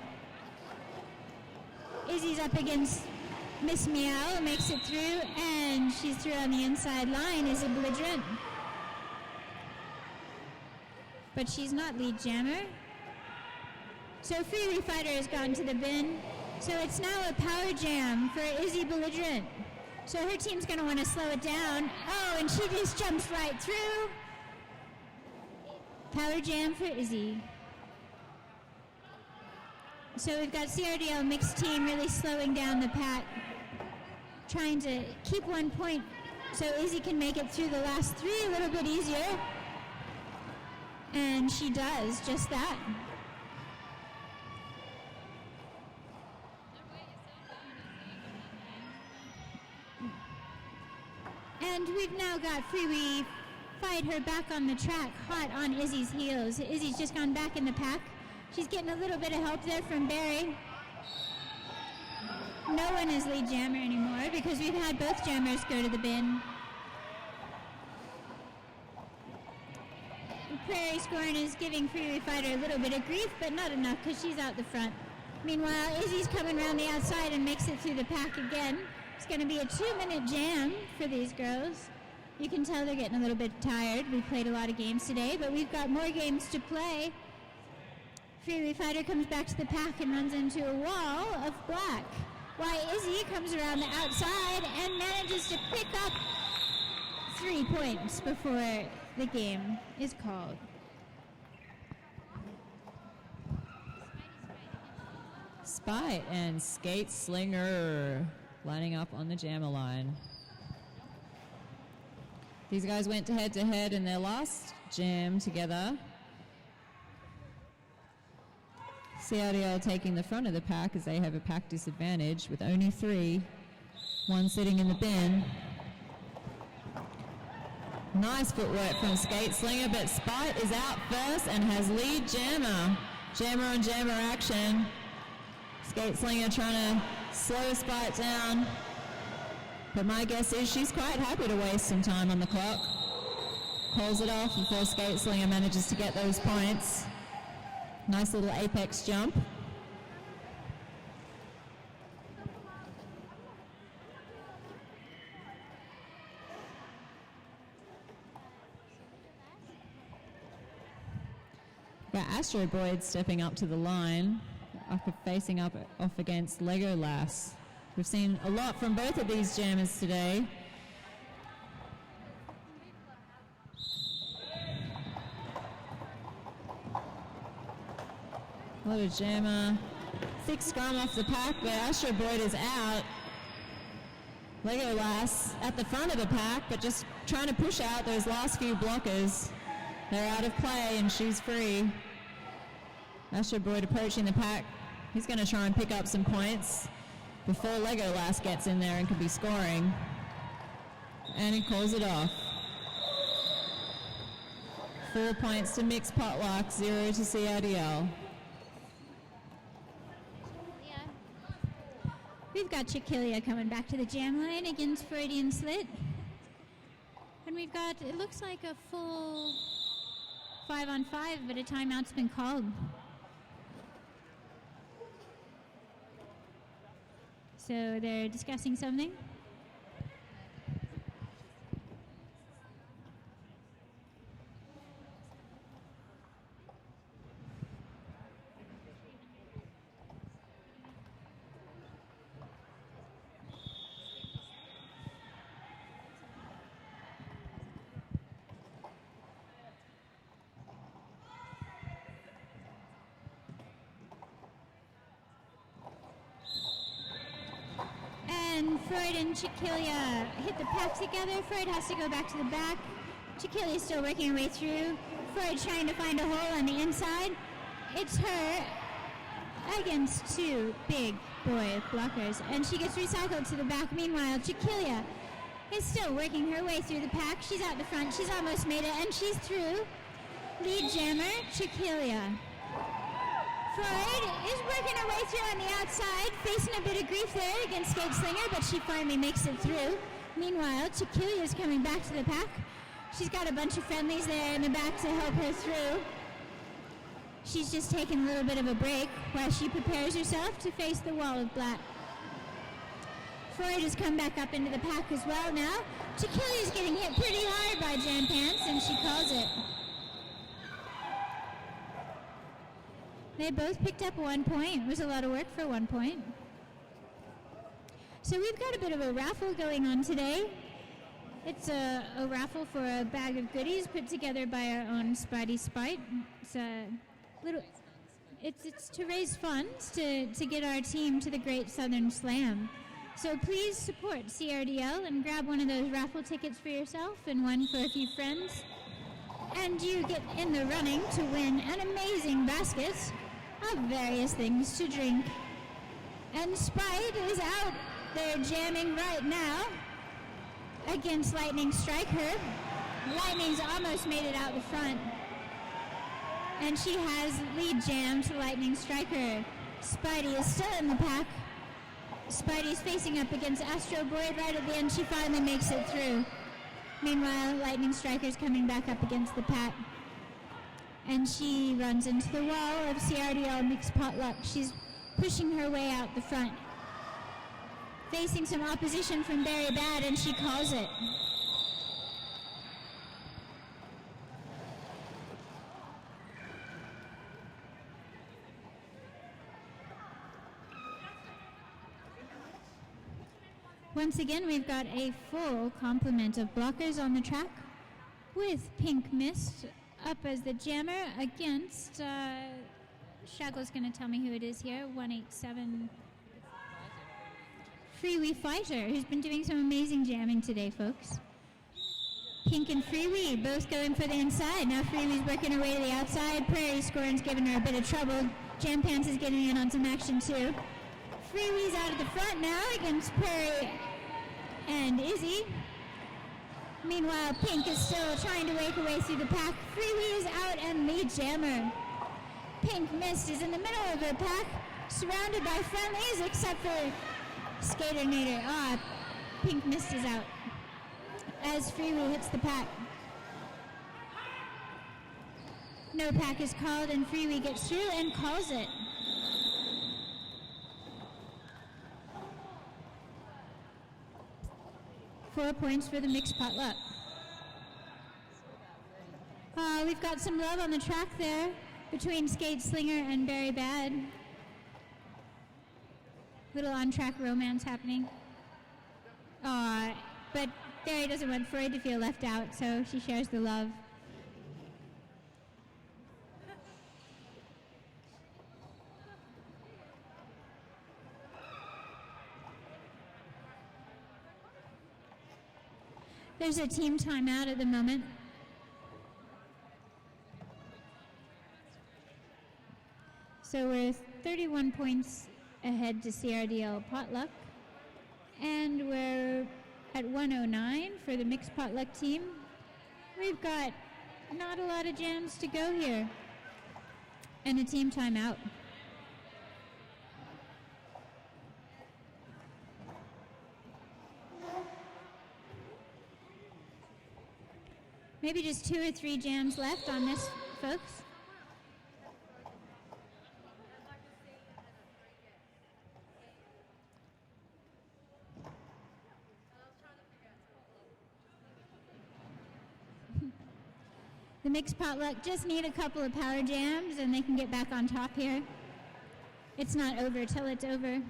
Izzy's up against Miss Meow, makes it through, and she's through on the inside line. Is a Belligerent, but she's not lead jammer. So Free Fighter has gone to the bin. So it's now a power jam for Izzy Belligerent. So her team's going to want to slow it down. Oh, and she just jumps right through. Power jam for Izzy. So we've got CRDL mixed team really slowing down the pack, trying to keep 1 point so Izzy can make it through the last 3 a little bit easier. And she does just that. And we've now got Free Fighter back on the track, hot on Izzy's heels. Izzy's just gone back in the pack. She's getting a little bit of help there from Barry. No one is lead jammer anymore because we've had both jammers go to the bin. Prairie Scorn is giving Free Fighter a little bit of grief, but not enough because she's out the front. Meanwhile, Izzy's coming around the outside and makes it through the pack again. It's going to be a 2-minute jam for these girls. You can tell they're getting a little bit tired. We played a lot of games today, but we've got more games to play. Freeway Fighter comes back to the pack and runs into a wall of black. Why Izzy comes around the outside and manages to pick up 3 points before the game is called. Spite and Skate Slinger lining up on the jammer line. These guys went head-to-head in their last jam together. CRDL taking the front of the pack as they have a pack disadvantage with only 3. 1 sitting in the bin. Nice footwork from Skate Slinger, but Spite is out first and has lead jammer. Jammer on jammer action. Skate Slinger trying to slow Spite down. But my guess is she's quite happy to waste some time on the clock. Pulls it off before Skate Slinger manages to get those points. Nice little apex jump. Got Astro Boyd stepping up to the line, facing up off against Lego Lass. We've seen a lot from both of these jammers today. A lot of jammer. Thick scrum off the pack, but Astro Boyd is out. Lego Lass at the front of the pack, but just trying to push out those last few blockers. They're out of play and she's free. Astro Boyd approaching the pack. He's going to try and pick up some points before Lego Lass gets in there and could be scoring. And he calls it off. 4 points to MixedPotluck, 0 to CRDL. We've got Chiquilia coming back to the jam line against Freudian Slit. And we've got, it looks like a full 5-on-5, but a timeout's been called. So they're discussing something. Freud and Chiquilia hit the pack together. Freud has to go back to the back. Chiquilia is still working her way through. Freud trying to find a hole on the inside. It's her against 2 big boy blockers, and she gets recycled to the back. Meanwhile, Chiquilia is still working her way through the pack. She's out the front. She's almost made it, and she's through. Lead jammer, Chiquilia. Freud is working her way through on the outside, facing a bit of grief there against Skate Slinger, but she finally makes it through. Meanwhile, Chiquilia is coming back to the pack. She's got a bunch of friendlies there in the back to help her through. She's just taking a little bit of a break while she prepares herself to face the wall of black. Freud has come back up into the pack as well now. Chiquilia is getting hit pretty hard by Jam Pants, and she calls it. They both picked up 1 point. It was a lot of work for 1 point. So we've got a bit of a raffle going on today. It's a raffle for a bag of goodies put together by our own Spidey Spite. It's a little. It's to raise funds to get our team to the Great Southern Slam. So please support CRDL and grab one of those raffle tickets for yourself and one for a few friends. And you get in the running to win an amazing basket of various things to drink. And Spite is out there jamming right now against Lightning Striker. Lightning's almost made it out the front. And she has lead jam to Lightning Striker. Spidey is still in the pack. Spidey's facing up against Astro Boyd right at the end. She finally makes it through. Meanwhile, Lightning Striker's coming back up against the pack. And she runs into the wall of CRDL MixedPotluck. She's pushing her way out the front. Facing some opposition from Barry Bad, and she calls it. Once again, we've got a full complement of blockers on the track with Pink Mist up as the jammer against, Shaggle's going to tell me who it is here, 187 Freewee Fighter, who's been doing some amazing jamming today, folks. Pink and Freewee both going for the inside. Now Freewee's working her way to the outside. Prairie Scorn's giving her a bit of trouble. Jam Pants is getting in on some action too. Freewee's out at the front now against Prairie and Izzy. Meanwhile, Pink is still trying to wake her way through the pack. Freewee is out and lead jammer. Pink Mist is in the middle of her pack, surrounded by friendlies except for Skater Nader. Pink Mist is out as Freewee hits the pack. No pack is called and Freewee gets through and calls it. Four points for the Mixed Potluck. We've got some love on the track there between Skate Slinger and Very Bad. Little on-track romance happening. But Barry doesn't want Freud to feel left out, so she shares the love. There's a team timeout at the moment. So we're 31 points ahead to CRDL Potluck. And we're at 109 for the Mixed Potluck team. We've got not a lot of jams to go here. And a team timeout. Maybe just 2 or 3 jams left on this, folks. The Mixed Potluck just need a couple of power jams and they can get back on top here. It's not over till it's over.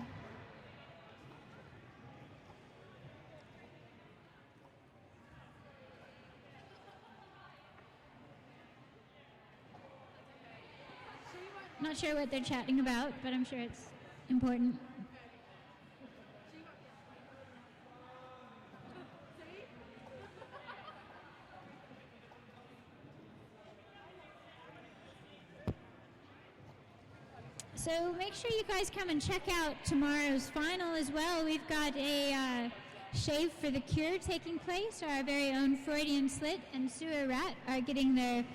Not sure what they're chatting about, but I'm sure it's important. So make sure you guys come and check out tomorrow's final as well. We've got a Shave for the Cure taking place. Our very own Freudian Slit and Sewer Rat are getting their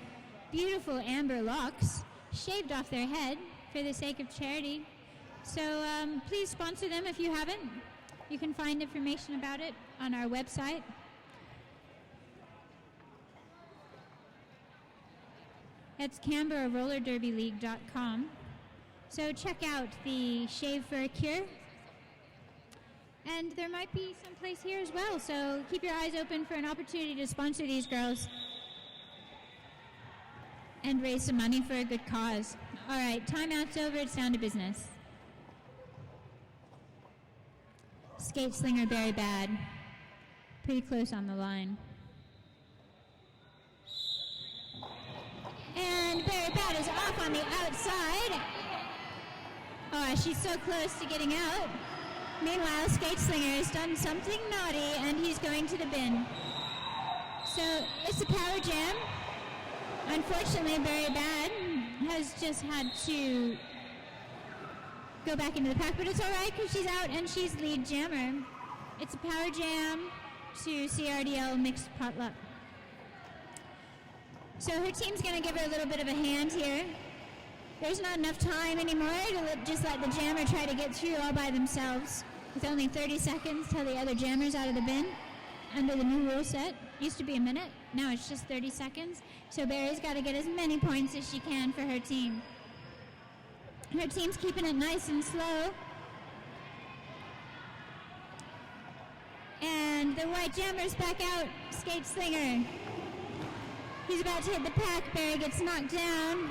beautiful amber locks shaved off their head for the sake of charity. So please sponsor them if you haven't. You can find information about it on our website. It's CanberraRollerDerbyLeague.com. So check out the Shave for a Cure. And there might be some place here as well, so keep your eyes open for an opportunity to sponsor these girls and raise some money for a good cause. All right, timeout's over, it's down to business. Skate Slinger, Very Bad. Pretty close on the line. And Very Bad is off on the outside. Oh, she's so close to getting out. Meanwhile, Skate Slinger has done something naughty and he's going to the bin. So it's a power jam. Unfortunately, Very Bad has just had to go back into the pack, but it's all right because she's out and she's lead jammer. It's a power jam to CRDL Mixed Potluck. So her team's going to give her a little bit of a hand here. There's not enough time anymore to just let the jammer try to get through all by themselves. With only 30 seconds till the other jammer's out of the bin under the new rule set. Used to be a minute, now it's just 30 seconds. So Barry's got to get as many points as she can for her team. Her team's keeping it nice and slow. And the white jammer's back out, Skate Slinger. He's about to hit the pack, Barry gets knocked down.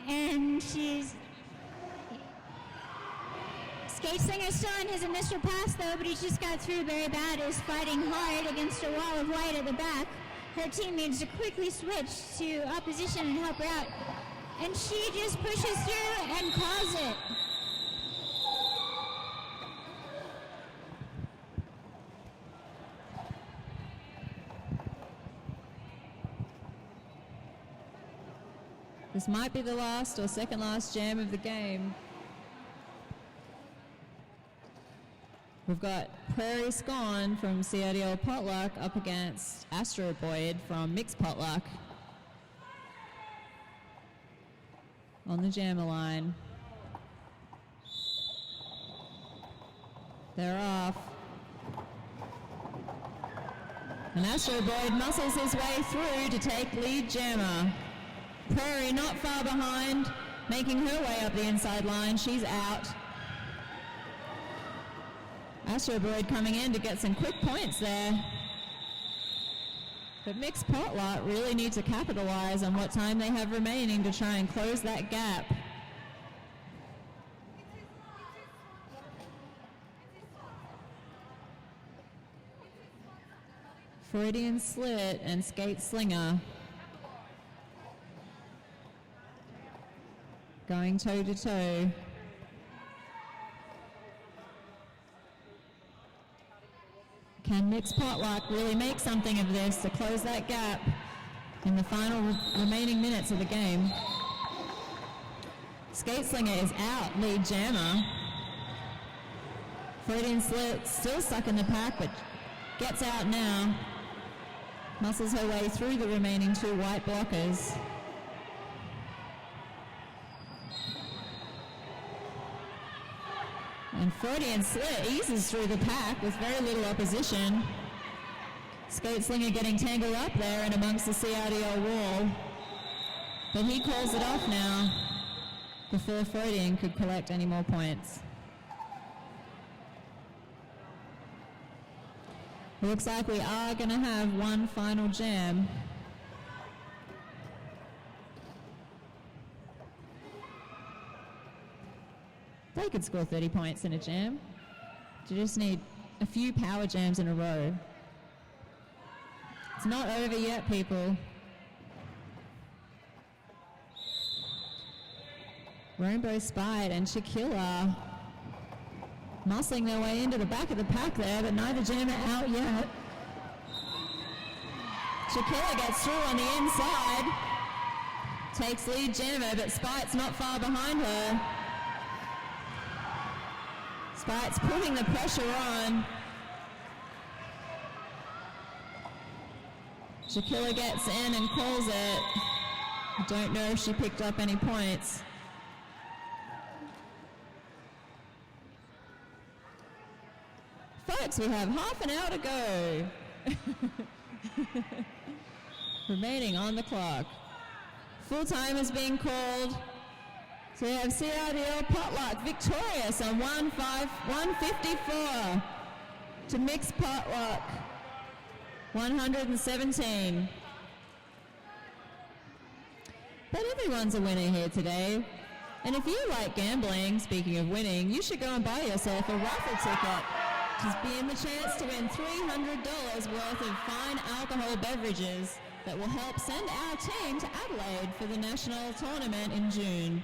And Skate Skateslinger's still on his initial pass though, but he just got through very bad. Is fighting hard against a wall of white at the back. Her team needs to quickly switch to opposition and help her out. And she just pushes through and calls it. This might be the last or second last jam of the game. We've got Prairie Scone from CRDLPotluck up against Astro Boyd from MixedPotluck on the jammer line. They're off. And Astro Boyd muscles his way through to take lead jammer. Prairie not far behind, making her way up the inside line. She's out. Astro Boyd coming in to get some quick points there. But MixedPotluck really need to capitalize on what time they have remaining to try and close that gap. Freudian Slit and Skate Slinger going toe to toe. Can MixedPotluck really make something of this to close that gap in the final remaining minutes of the game? Skate Slinger is out, lead jammer. Freudian Slit still stuck in the pack, but gets out now. Muscles her way through the remaining two white blockers. And Freudian Slit eases through the pack with very little opposition. Skate Slinger getting tangled up there and amongst the CRDL wall. But he calls it off now before Freudian could collect any more points. It looks like we are going to have one final jam. They could score 30 points in a jam. You just need a few power jams in a row. It's not over yet, people. Rainbow Spite and Shaquilla muscling their way into the back of the pack there, but neither jammer out yet. Shaquilla gets through on the inside. Takes lead jammer, but Spite's not far behind her. Spite's putting the pressure on. Shaquilla gets in and calls it. I don't know if she picked up any points. Folks, we have half an hour to go. Remaining on the clock. Full time is being called. So we have CRDLPotluck victorious on 154 to MixedPotluck 117. But everyone's a winner here today. And if you like gambling, speaking of winning, you should go and buy yourself a raffle ticket. Just being the chance to win $300 worth of fine alcohol beverages that will help send our team to Adelaide for the national tournament in June.